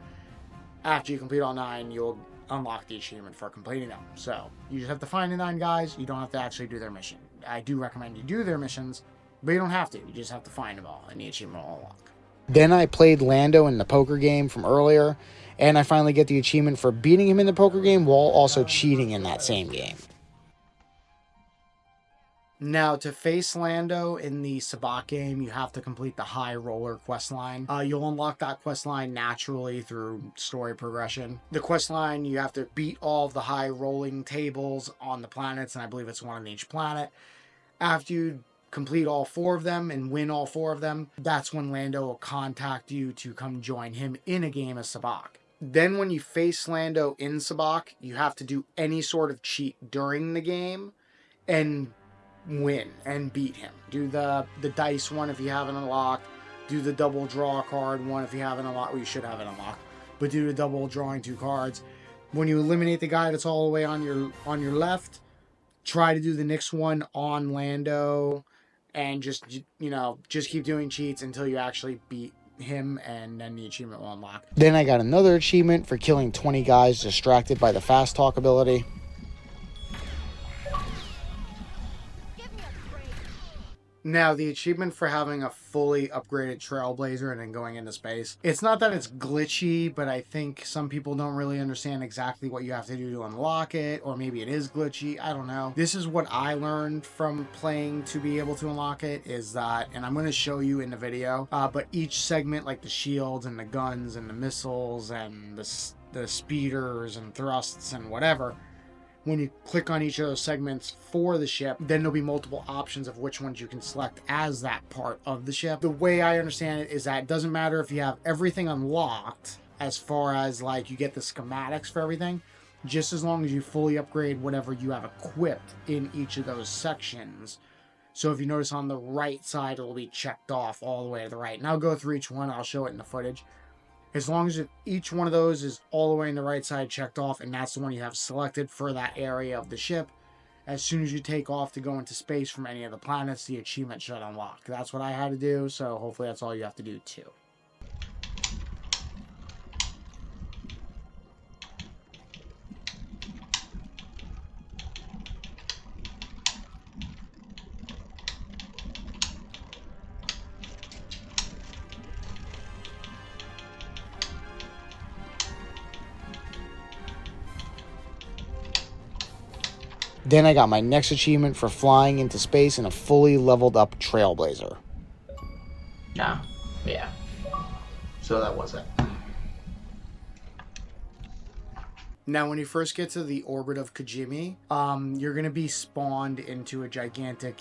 after you complete all 9, you'll unlock the achievement for completing them. So you just have to find the 9 guys. You don't have to actually do their mission. I do recommend you do their missions, but you don't have to. You just have to find them all, and the achievement will unlock. Then I played Lando in the poker game from earlier, and I finally get the achievement for beating him in the poker game while also cheating in that same game. Now, to face Lando in the Sabacc game, you have to complete the High Roller questline. You'll unlock that questline naturally through story progression. The questline, you have to beat all of the high rolling tables on the planets, and I believe it's one on each planet. After you complete all 4 of them and win all 4 of them, that's when Lando will contact you to come join him in a game of Sabacc. Then when you face Lando in Sabacc, you have to do any sort of cheat during the game and win and beat him. Do the dice one if you haven't unlocked. Do the double draw card one if you haven't unlocked. Well, you should have it unlocked. But do the double drawing 2 cards. When you eliminate the guy that's all the way on your left, try to do the next one on Lando and just, you know, just keep doing cheats until you actually beat him, and then the achievement will unlock. Then I got another achievement for killing 20 guys distracted by the fast talk ability. Now, the achievement for having a fully upgraded Trailblazer and then going into space, it's not that it's glitchy, but I think some people don't really understand exactly what you have to do to unlock it, or maybe it is glitchy, I don't know. This is what I learned from playing to be able to unlock it, is that, and I'm going to show you in the video, but each segment, like the shields and the guns and the missiles and the speeders and thrusts and whatever, when you click on each of those segments for the ship, then there'll be multiple options of which ones you can select as that part of the ship. The way I understand it is that it doesn't matter if you have everything unlocked, as far as like you get the schematics for everything, just as long as you fully upgrade whatever you have equipped in each of those sections. So if you notice on the right side, it'll be checked off all the way to the right. And I'll go through each one, I'll show it in the footage. As long as each one of those is all the way in the right side checked off, and that's the one you have selected for that area of the ship, as soon as you take off to go into space from any of the planets, the achievement should unlock. That's what I had to do, so hopefully that's all you have to do too. Then I got my next achievement for flying into space in a fully leveled up Trailblazer. No. Yeah. So that was it. Now, when you first get to the orbit of Kijimi, you're going to be spawned into a gigantic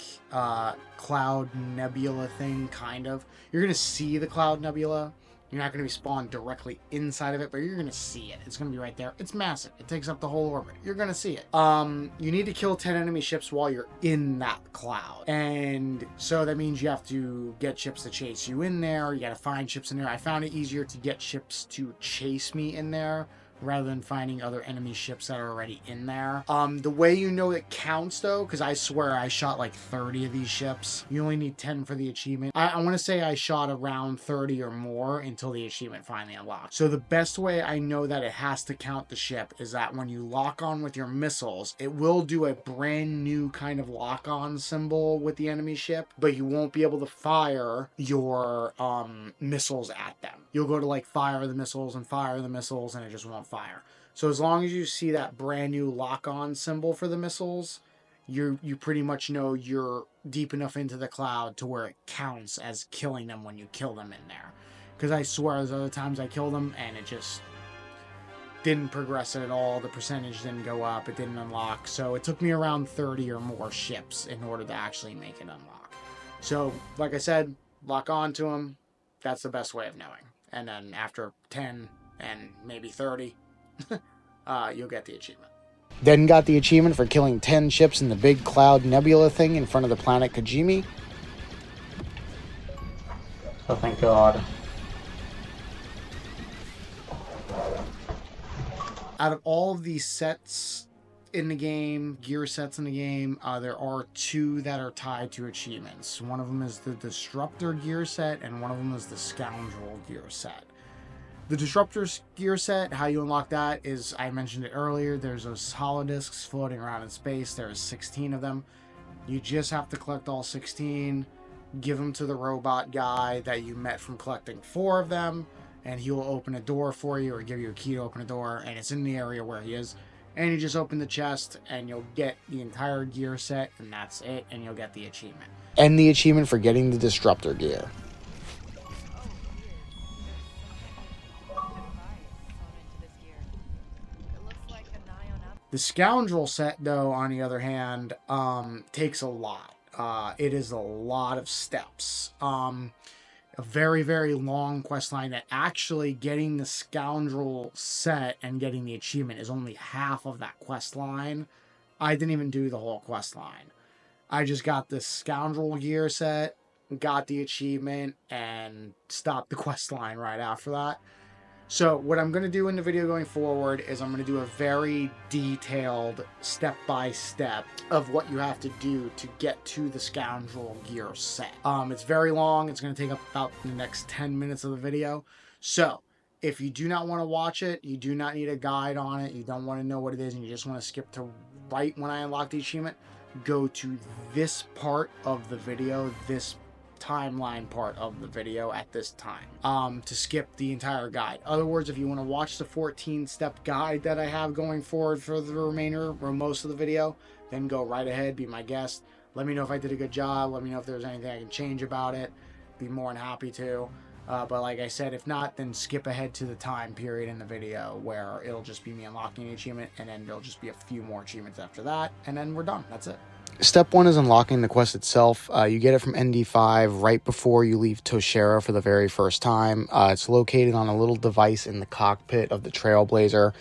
cloud nebula thing, kind of. You're going to see the cloud nebula. You're not going to be spawned directly inside of it, but you're going to see it. It's going to be right there. It's massive. It takes up the whole orbit. You're going to see it. You need to kill 10 enemy ships while you're in that cloud. And so that means you have to get ships to chase you in there. You got to find ships in there. I found it easier to get ships to chase me in there rather than finding other enemy ships that are already in there. The way you know it counts, though, because I swear I shot like 30 of these ships. You only need 10 for the achievement. I want to say I shot around 30 or more until the achievement finally unlocked. So the best way I know that it has to count the ship is that when you lock on with your missiles, it will do a brand new kind of lock-on symbol with the enemy ship, but you won't be able to fire your missiles at them. You'll go to like fire the missiles, and it just won't fire. So as long as you see that brand new lock-on symbol for the missiles, you pretty much know you're deep enough into the cloud to where it counts as killing them when you kill them in there. Because I swear there's other times I killed them and it just didn't progress at all. The percentage didn't go up. It didn't unlock. So it took me around 30 or more ships in order to actually make it unlock. So like I said, lock on to them. That's the best way of knowing. And then after 10 and maybe 30, you'll get the achievement. Then got the achievement for killing 10 ships in the big cloud nebula thing in front of the planet Kijimi. Oh, thank God. Out of all of these sets in the game, gear sets in the game, there are two that are tied to achievements. One of them is the Disruptor gear set, and one of them is the Scoundrel gear set. The Disruptor's gear set, how you unlock that is, I mentioned it earlier, there's those holodiscs floating around in space. There's 16 of them. You just have to collect all 16, give them to the robot guy that you met from collecting 4 of them, and he will open a door for you or give you a key to open a door, and it's in the area where he is. And you just open the chest, and you'll get the entire gear set, and that's it, and you'll get the achievement. And the achievement for getting the Disruptor gear. The Scoundrel set, though, on the other hand, takes a lot. It is a lot of steps. A very, very long quest line that actually getting the Scoundrel set and getting the achievement is only half of that quest line. I didn't even do the whole quest line. I just got the Scoundrel gear set, got the achievement, and stopped the quest line right after that. So what I'm going to do in the video going forward is I'm going to do a very detailed step-by-step of what you have to do to get to the Scoundrel gear set. It's very long. It's going to take up about the next 10 minutes of the video. So if you do not want to watch it, you do not need a guide on it, you don't want to know what it is, and you just want to skip to right when I unlock the achievement, go to this part of the video, this timeline part of the video at this time, to skip the entire guide. In other words, if you want to watch the 14-step guide that I have going forward for the remainder or most of the video, then go right ahead, be my guest. Let me know if I did a good job. Let me know if there's anything I can change about it. Be more than happy to. But like I said, if not, then skip ahead to the time period in the video where it'll just be me unlocking the achievement, and then there'll just be a few more achievements after that, and then we're done. That's it. Step 1 is unlocking the quest itself. You get it from ND5 right before you leave Toshera for the very first time. It's located on a little device in the cockpit of the Trailblazer.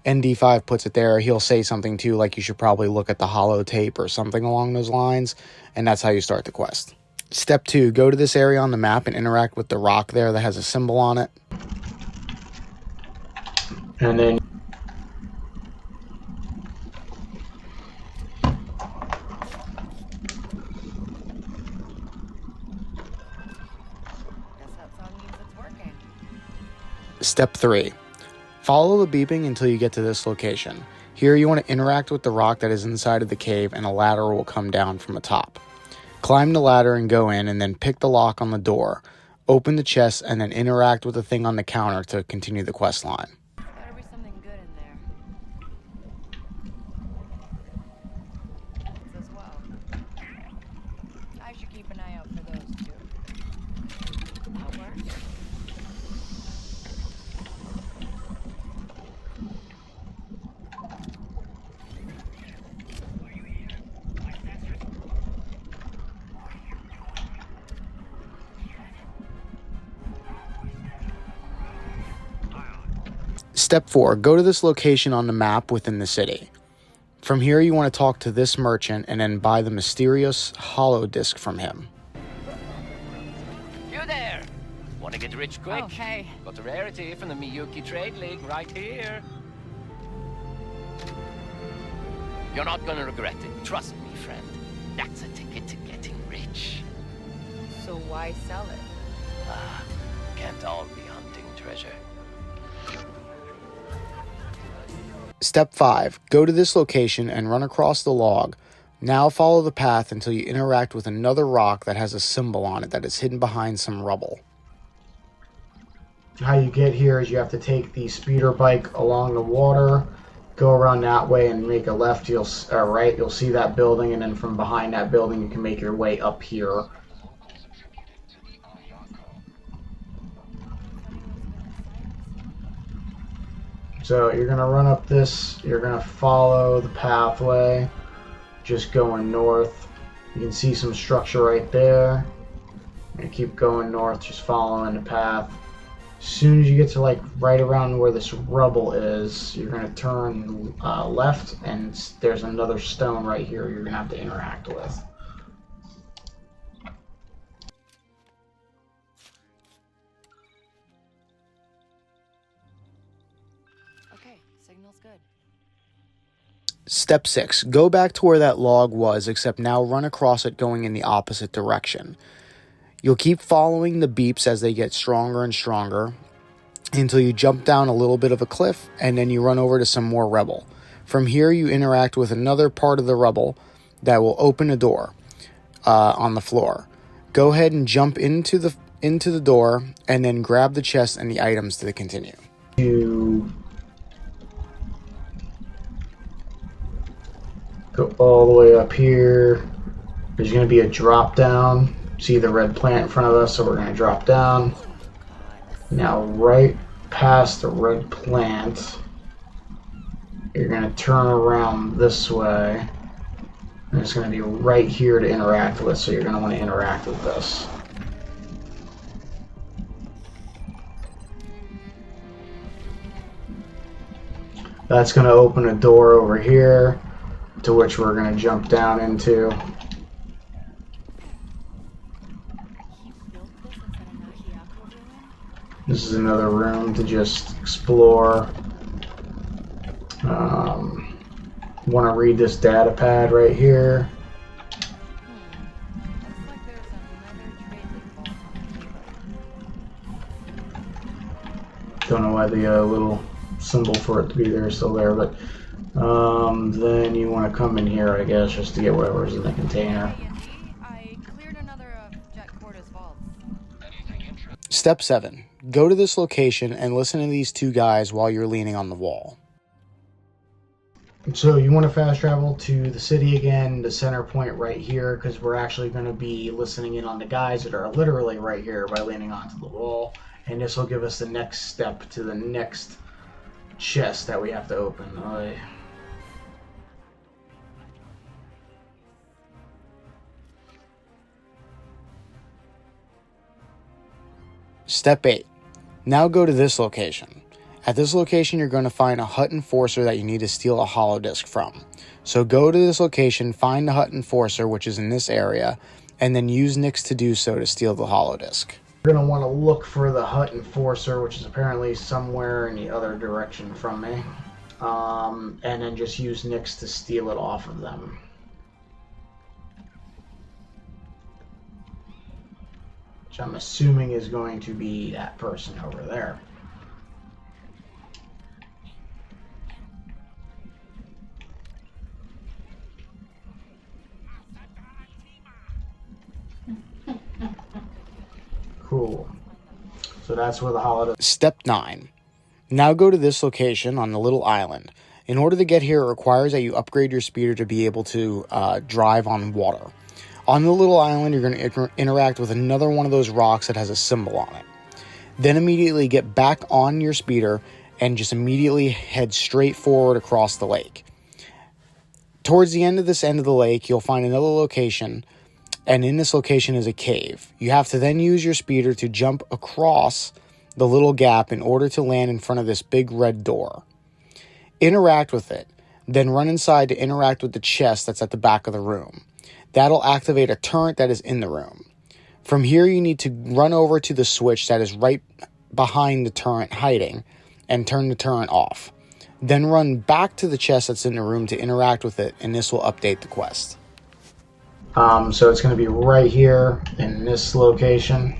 ND5 puts it there. He'll say something too, like you should probably look at the holotape or something along those lines, and that's how you start the quest. Step 2, go to this area on the map and interact with the rock there that has a symbol on it. And then Step 3, follow the beeping until you get to this location. Here you want to interact with the rock that is inside of the cave, and a ladder will come down from the top. Climb the ladder and go in, and then pick the lock on the door. Open the chest and then interact with the thing on the counter to continue the quest line. Better be something good in there. It's as well. I should keep an eye out for those too. That works. Step 4, go to this location on the map within the city. From here you want to talk to this merchant and then buy the mysterious hollow disc from him. You there! Want to get rich quick? Oh, hey. Got a rarity from the Miyuki Trade League right here. You're not gonna regret it. Trust me, friend. That's a ticket to getting rich. So why sell it? Can't all be hunting treasure. Step 5, go to this location and run across the log. Now follow the path until you interact with another rock that has a symbol on it that is hidden behind some rubble. how you get here is you have to take the speeder bike along the water, go around that way and make a left, or right, you'll see that building, and then from behind that building you can make your way up here. So you're going to run up this, you're going to follow the pathway, just going north. You can see some structure right there. And keep going north, just following the path. As soon as you get to like right around where this rubble is, you're going to turn left, and there's another stone right here you're going to have to interact with. Okay, signal's good. Step 6, go back to where that log was, except now run across it going in the opposite direction. You'll keep following the beeps as they get stronger and stronger until you jump down a little bit of a cliff, and then you run over to some more rubble. From here you interact with another part of the rubble that will open a door on the floor. Go ahead and jump into the door and then grab the chest and the items to continue. You go all the way up here. There's going to be a drop down. See the red plant in front of us, so we're going to drop down. Now right past the red plant, you're going to turn around this way. And it's going to be right here to interact with, so you're going to want to interact with this. That's going to open a door over here, to which we're going to jump down into. This is another room to just explore. Want to read this data pad right here. Looks like there's another trade vault on the table. Don't know why the little symbol for it to be there is still there, but then you want to come in here, I guess, just to get whatever's in the container. I cleared another of Jet Corda's vaults. Step 7. Go to this location and listen to these two guys while you're leaning on the wall. So you want to fast travel to the city again, the center point right here, because we're actually going to be listening in on the guys that are literally right here by leaning onto the wall. And this will give us the next step to the next chest that we have to open. Step 8. Now go to this location. At this location, you're going to find a Hut Enforcer that you need to steal a holodisk from. So go to this location, find the Hut Enforcer, which is in this area, and then use Nyx to do so to steal the holodisk. You're going to want to look for the Hut Enforcer, which is apparently somewhere in the other direction from me. And then just use Nyx to steal it off of them. Which I'm assuming is going to be that person over there. Cool. So that's where the holiday. Step 9. Now go to this location on the little island. In order to get here, it requires that you upgrade your speeder to be able to drive on water. On the little island, you're going to interact with another one of those rocks that has a symbol on it. Then immediately get back on your speeder and just immediately head straight forward across the lake. Towards the end of the lake, you'll find another location, and in this location is a cave. You have to then use your speeder to jump across the little gap in order to land in front of this big red door. Interact with it, then run inside to interact with the chest that's at the back of the room. That'll activate a turret that is in the room. From here, you need to run over to the switch that is right behind the turret hiding and turn the turret off. Then run back to the chest that's in the room to interact with it, and this will update the quest. So it's going to be right here in this location.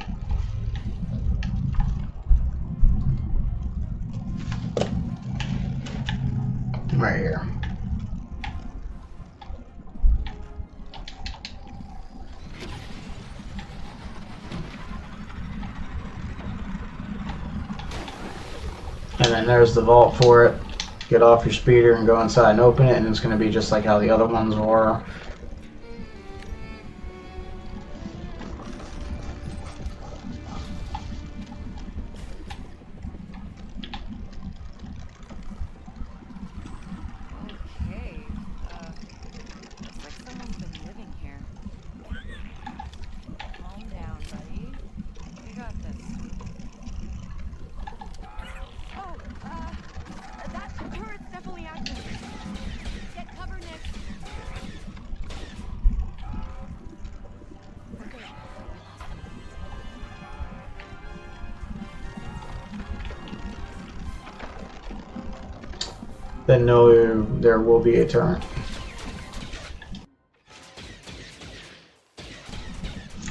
Right here. And then there's the vault for it. Get off your speeder and go inside and open it, and it's going to be just like how the other ones were. Okay. Looks like someone's been living here. Calm down, buddy. You got this. Oh, that turret's definitely active. Get cover, Nick. Okay. Then know there will be a turret.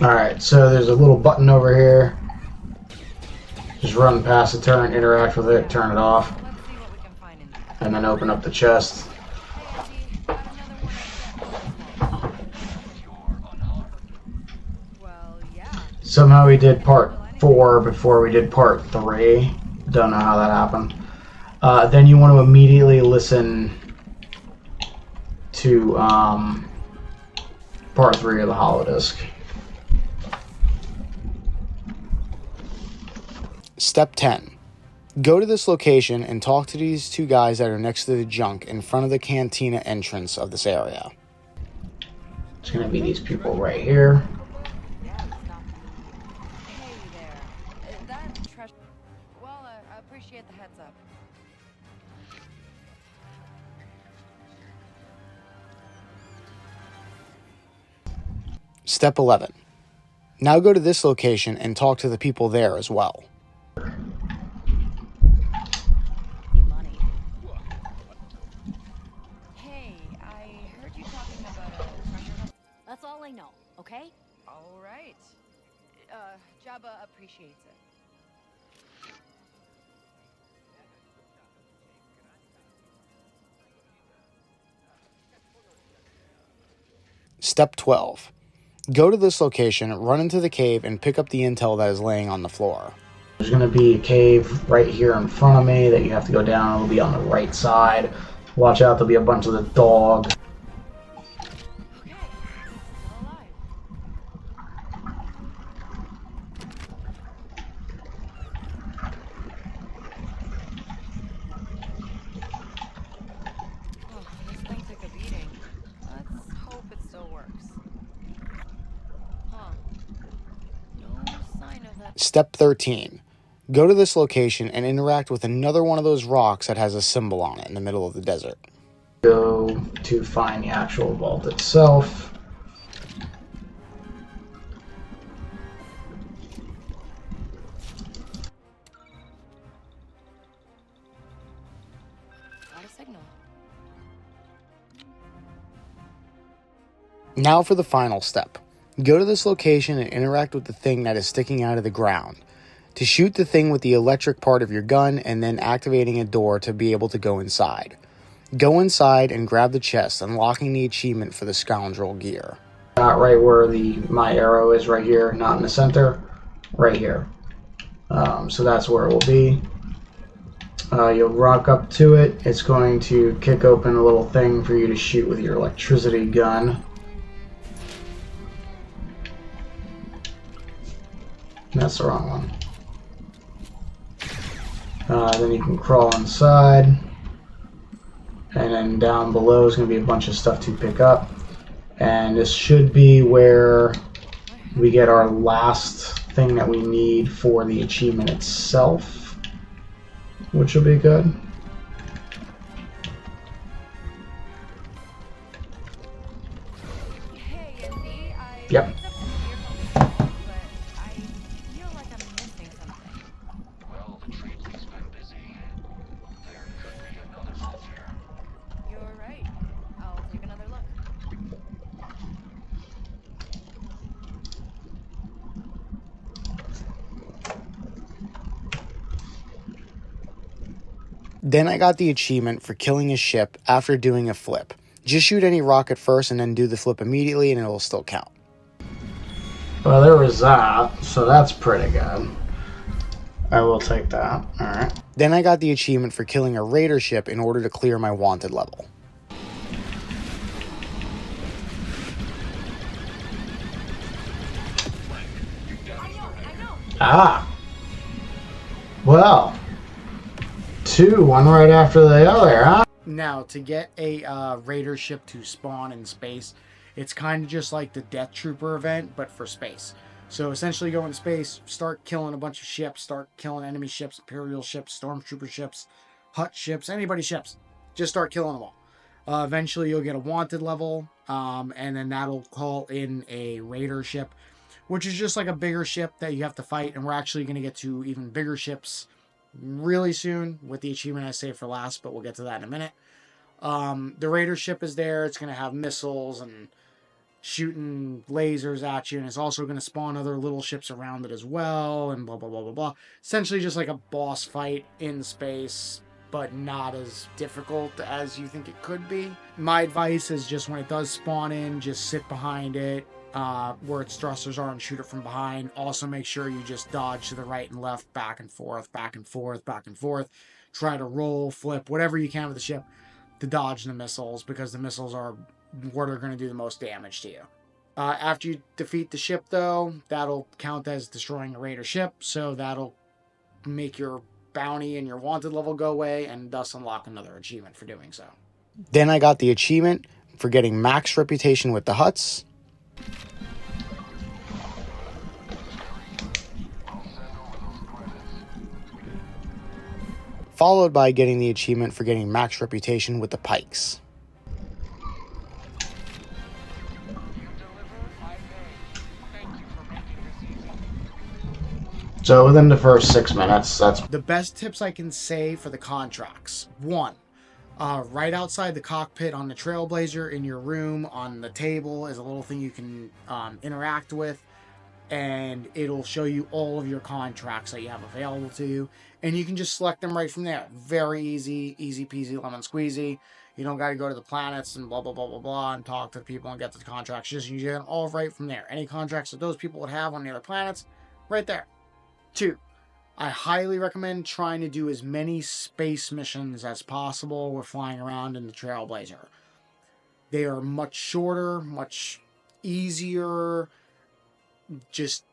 Alright, so there's a little button over here. Just run past the turret, interact with it, turn it off, Let's see what we can find in there. and then open up the chest. Hey, Angie, got another one. Well, yeah. Somehow we did part 4 before we did part 3. Don't know how that happened. Then you want to immediately listen to part 3 of the holodisk. Step 10. Go to this location and talk to these two guys that are next to the junk in front of the cantina entrance of this area. It's going to be these people right here. Yeah, stop. Hey there. That treasure. Well, I appreciate the heads up. Step 11. Now go to this location and talk to the people there as well. all I know, okay? All right. Jabba appreciates it. Step 12. Go to this location, run into the cave, and pick up the intel that is laying on the floor. There's going to be a cave right here in front of me that you have to go down. It'll be on the right side. Watch out, there'll be a bunch of the dogs. Okay, still alive. Oh, this thing took a beating. Let's hope it still works. Huh. No sign of that. Step 13. Go to this location and interact with another one of those rocks that has a symbol on it in the middle of the desert. Go to find the actual vault itself. Got a signal. Now for the final step. Go to this location and interact with the thing that is sticking out of the ground. To shoot the thing with the electric part of your gun and then activating a door to be able to go inside. Go inside and grab the chest, unlocking the achievement for the scoundrel gear. Not right where my arrow is, right here, not in the center, right here. So that's where it will be. You'll rock up to it. It's going to kick open a little thing for you to shoot with your electricity gun. That's the wrong one. Then you can crawl inside, and then down below is going to be a bunch of stuff to pick up, and this should be where we get our last thing that we need for the achievement itself, which will be good. Hey, Indy, Yep. picked up some gear from the shop, but I feel like I'm missing something. Well, the trade league's been busy. There could be another vault here. You're right. I'll take another look. Then I got the achievement for killing a ship after doing a flip. Just shoot any rocket first and then do the flip immediately and it will still count. Well, there was that, so that's pretty good. I will take that. Alright. Then I got the achievement for killing a raider ship in order to clear my wanted level. Ah! Well, one right after the other, huh? Now, to get a raider ship to spawn in space, it's kind of just like the Death Trooper event, but for space. So essentially go in space, start killing a bunch of ships, start killing enemy ships, Imperial ships, Stormtrooper ships, Hut ships, anybody's ships. Just start killing them all. Eventually you'll get a wanted level, and then that'll call in a raider ship, which is just like a bigger ship that you have to fight, and we're actually going to get to even bigger ships really soon with the achievement I saved for last, but we'll get to that in a minute. The raider ship is there. It's going to have missiles and shooting lasers at you, and it's also going to spawn other little ships around it as well, and blah blah blah blah blah. Essentially just like a boss fight in space, but not as difficult as you think it could be. My advice is just when it does spawn in, just sit behind it, where its thrusters are, and shoot it from behind. Also make sure you just dodge to the right and left, back and forth, back and forth, back and forth. Try to roll, flip, whatever you can with the ship to dodge the missiles, because the missiles are what are going to do the most damage to you. After you defeat the ship, though, that'll count as destroying a raider ship, so that'll make your bounty and your wanted level go away, and thus unlock another achievement for doing so. Then I got the achievement for getting max reputation with the Huts, followed by getting the achievement for getting max reputation with the Pikes. So within the first 6 minutes, that's The best tips I can say for the contracts. 1. Right outside the cockpit on the Trailblazer in your room on the table is a little thing you can interact with, and it'll show you all of your contracts that you have available to you, and you can just select them right from there. Very easy, easy peasy, lemon squeezy. You don't got to go to the planets and blah blah blah blah blah and talk to the people and get the contracts. Just you get them all right from there. Any contracts that those people would have on the other planets, right there. 2, I highly recommend trying to do as many space missions as possible with flying around in the Trailblazer. They are much shorter, much easier, just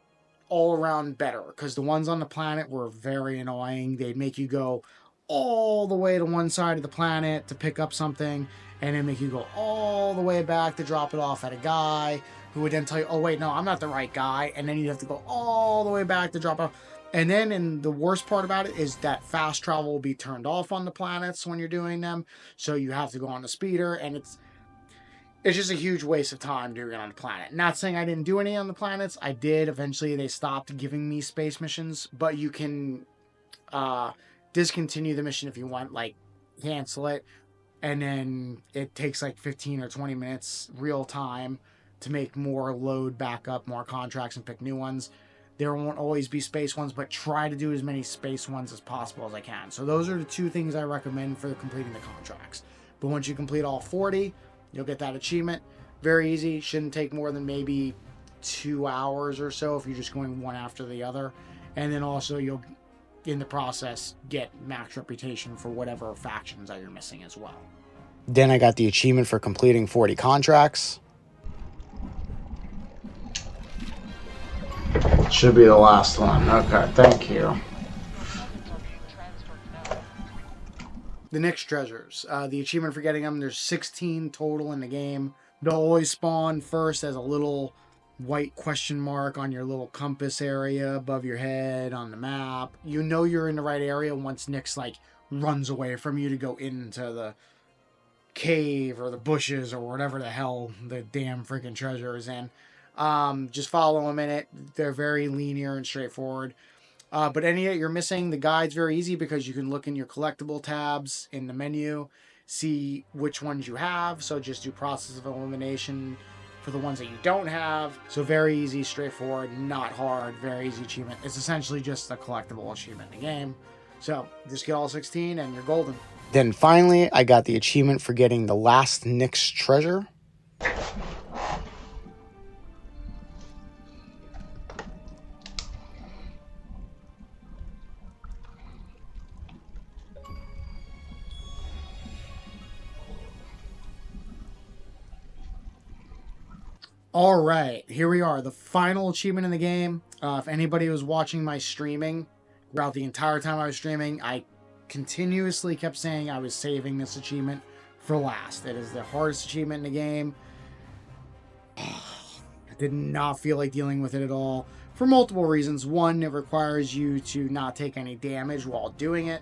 all around better, because the ones on the planet were very annoying. They'd make you go all the way to one side of the planet to pick up something, and then make you go all the way back to drop it off at a guy who would then tell you, oh wait, no, I'm not the right guy, and then you'd have to go all the way back to drop off. And then, and the worst part about it is that fast travel will be turned off on the planets when you're doing them, so you have to go on the speeder, and it's just a huge waste of time doing it on the planet. Not saying I didn't do any on the planets. I did. Eventually, they stopped giving me space missions, but you can discontinue the mission if you want, like cancel it, and then it takes like 15 or 20 minutes real time to make more load back up, more contracts, and pick new ones. There won't always be space ones, but try to do as many space ones as possible as I can. So those are the 2 things I recommend for completing the contracts. But once you complete all 40, you'll get that achievement. Very easy. Shouldn't take more than maybe 2 hours or so if you're just going one after the other. And then also you'll, in the process, get max reputation for whatever factions that you're missing as well. Then I got the achievement for completing 40 contracts. Should be the last one. Okay, thank you. The Nyx treasures. The achievement for getting them, there's 16 total in the game. They'll always spawn first as a little white question mark on your little compass area above your head on the map. You know you're in the right area once Nyx like runs away from you to go into the cave or the bushes or whatever the hell the damn freaking treasure is in. Just follow them in it. They're very linear and straightforward. But any that you're missing, the guide's very easy because you can look in your collectible tabs in the menu, see which ones you have. So just do process of elimination for the ones that you don't have. So very easy, straightforward, not hard, very easy achievement. It's essentially just a collectible achievement in the game. So just get all 16 and you're golden. Then finally, I got the achievement for getting the last Nyx treasure. All right, here we are, the final achievement in the game. If anybody was watching my streaming throughout the entire time I was streaming, I continuously kept saying I was saving this achievement for last. It is the hardest achievement in the game. I did not feel like dealing with it at all for multiple reasons. 1, it requires you to not take any damage while doing it.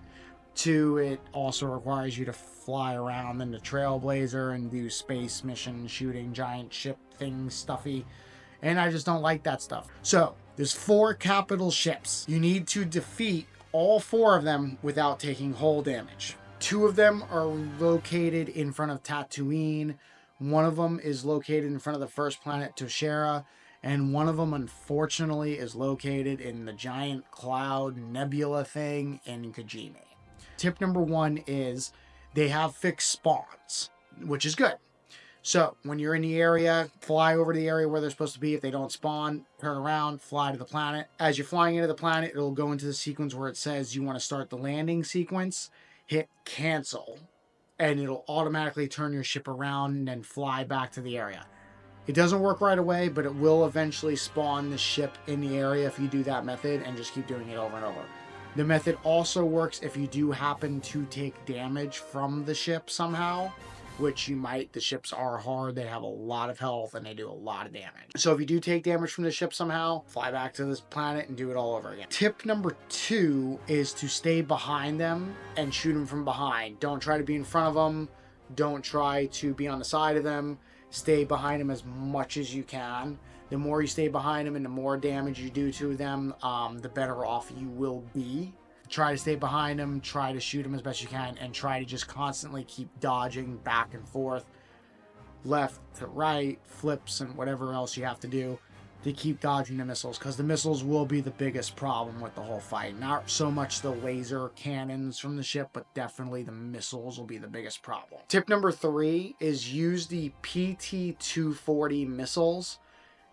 2, it also requires you to fly around in the Trailblazer and do space missions, shooting giant ship things, stuffy. And I just don't like that stuff. So, there's 4 capital ships. You need to defeat all 4 of them without taking hull damage. 2 of them are located in front of Tatooine. 1 of them is located in front of the first planet, Toshera. And 1 of them, unfortunately, is located in the giant cloud nebula thing in Kajimi. Tip number 1 is they have fixed spawns, which is good. So when you're in the area, fly over to the area where they're supposed to be. If they don't spawn, turn around, fly to the planet. As you're flying into the planet, it'll go into the sequence where it says you want to start the landing sequence. Hit cancel, and it'll automatically turn your ship around and then fly back to the area. It doesn't work right away, but it will eventually spawn the ship in the area if you do that method and just keep doing it over and over. The method also works if you do happen to take damage from the ship somehow, which you might. The ships are hard, they have a lot of health, and they do a lot of damage. So if you do take damage from the ship somehow, fly back to this planet and do it all over again. Tip number 2 is to stay behind them and shoot them from behind. Don't try to be in front of them. Don't try to be on the side of them. Stay behind them as much as you can. The more you stay behind them and the more damage you do to them, the better off you will be. try to stay behind them, try to shoot them as best you can, and try to just constantly keep dodging back and forth, left to right, flips, and whatever else you have to do to keep dodging the missiles, because the missiles will be the biggest problem with the whole fight. Not so much the laser cannons from the ship, but definitely the missiles will be the biggest problem. Tip number 3 is use the PT-240 missiles.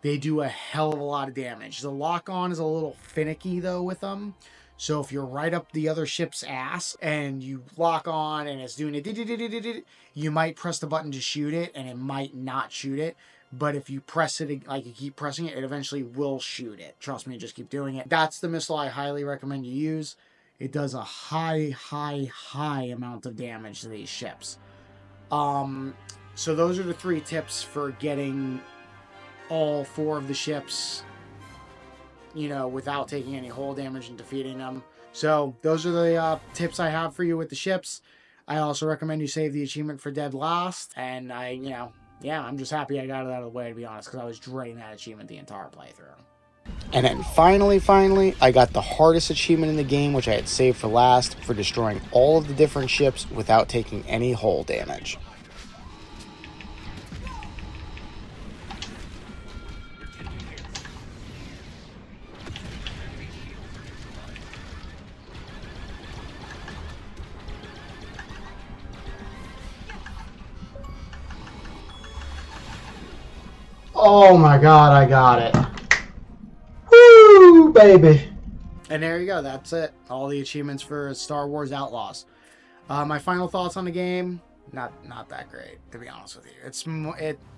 They do a hell of a lot of damage. The lock-on is a little finicky, though, with them. So if you're right up the other ship's ass and you lock on and it's doing it, you might press the button to shoot it and it might not shoot it. But if you press it, like you keep pressing it, it eventually will shoot it. Trust me, just keep doing it. That's the missile I highly recommend you use. It does a high amount of damage to these ships. So those are the 3 tips for getting all 4 of the ships, you know, without taking any hull damage and defeating them. So those are the tips I have for you with the ships. I also recommend you save the achievement for dead last. And I'm just happy I got it out of the way, to be honest, because I was dreading that achievement the entire playthrough. And then finally, I got the hardest achievement in the game, which I had saved for last, for destroying all of the different ships without taking any hull damage. Oh my god, I got it. Woo, baby. And there you go. That's it. All the achievements for Star Wars Outlaws. My final thoughts on the game: not that great, to be honest with you.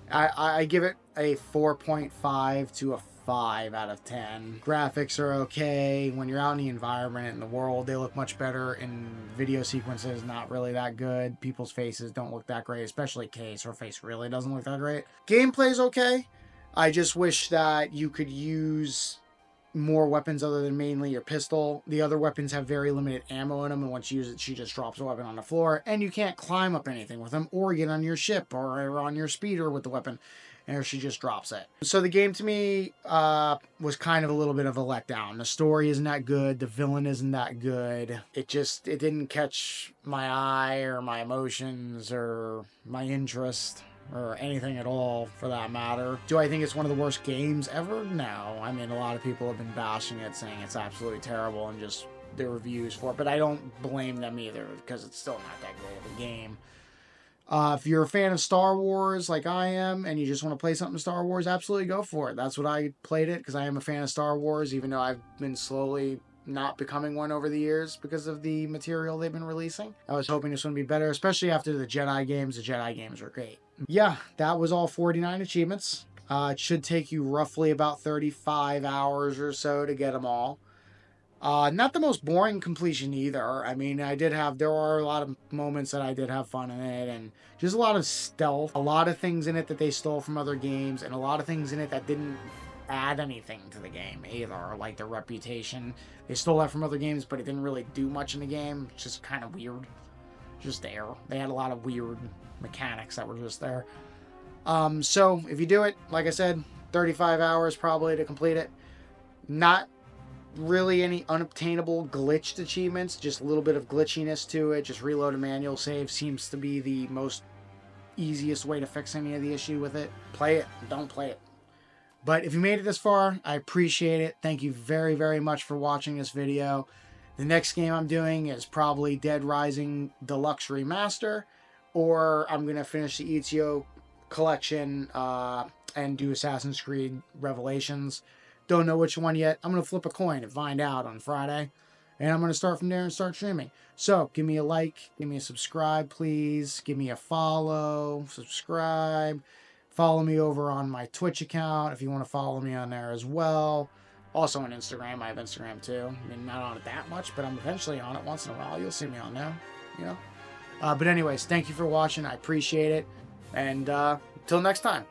I give it a 4.5 to a 5 out of 10. Graphics are okay. When you're out in the environment and the world, they look much better. In video sequences, not really that good. People's faces don't look that great, especially Kay's. Her face really doesn't look that great. Gameplay's okay. I just wish that you could use more weapons other than mainly your pistol. The other weapons have very limited ammo in them, and once you use it, she just drops a weapon on the floor, and you can't climb up anything with them or get on your ship or on your speeder with the weapon, and she just drops it. So the game to me was kind of a little bit of a letdown. The story isn't that good. The villain isn't that good. It didn't catch my eye or my emotions or my interest, or anything at all, for that matter. Do I think it's one of the worst games ever? No. I mean, a lot of people have been bashing it, saying it's absolutely terrible, and just their reviews for it, but I don't blame them either, because it's still not that great of a game. If you're a fan of Star Wars like I am, and you just want to play something Star Wars, absolutely go for it. That's what I played it, because I am a fan of Star Wars, even though I've been slowly not becoming one over the years because of the material they've been releasing. I was hoping this one would be better, especially after the Jedi games. The Jedi games were great. Yeah, that was all 49 achievements. It should take you roughly about 35 hours or so to get them all. Not the most boring completion either. I mean, there are a lot of moments that I did have fun in it, and just a lot of stealth, a lot of things in it that they stole from other games, and a lot of things in it that didn't add anything to the game either, like their reputation. They stole that from other games, but it didn't really do much in the game. It's just kind of weird. Just there. They had a lot of weird mechanics that were just there. So if you do it, like I said, 35 hours probably to complete it. Not really any unobtainable glitched achievements, just a little bit of glitchiness to it. Just reload a manual save seems to be the most easiest way to fix any of the issue with it. Play it, don't play it. But if you made it this far, I appreciate it. Thank you very, very much for watching this video. The next game I'm doing is probably Dead Rising Deluxe Remaster, or I'm going to finish the Ezio collection and do Assassin's Creed Revelations. Don't know which one yet. I'm going to flip a coin and find out on Friday. And I'm going to start from there and start streaming. So, give me a like, give me a subscribe, please. Give me a follow, subscribe. Follow me over on my Twitch account if you want to follow me on there as well. Also on Instagram. I have Instagram too. I mean, not on it that much, but I'm eventually on it once in a while. You'll see me on there, you know. But anyways, thank you for watching. I appreciate it. And until next time.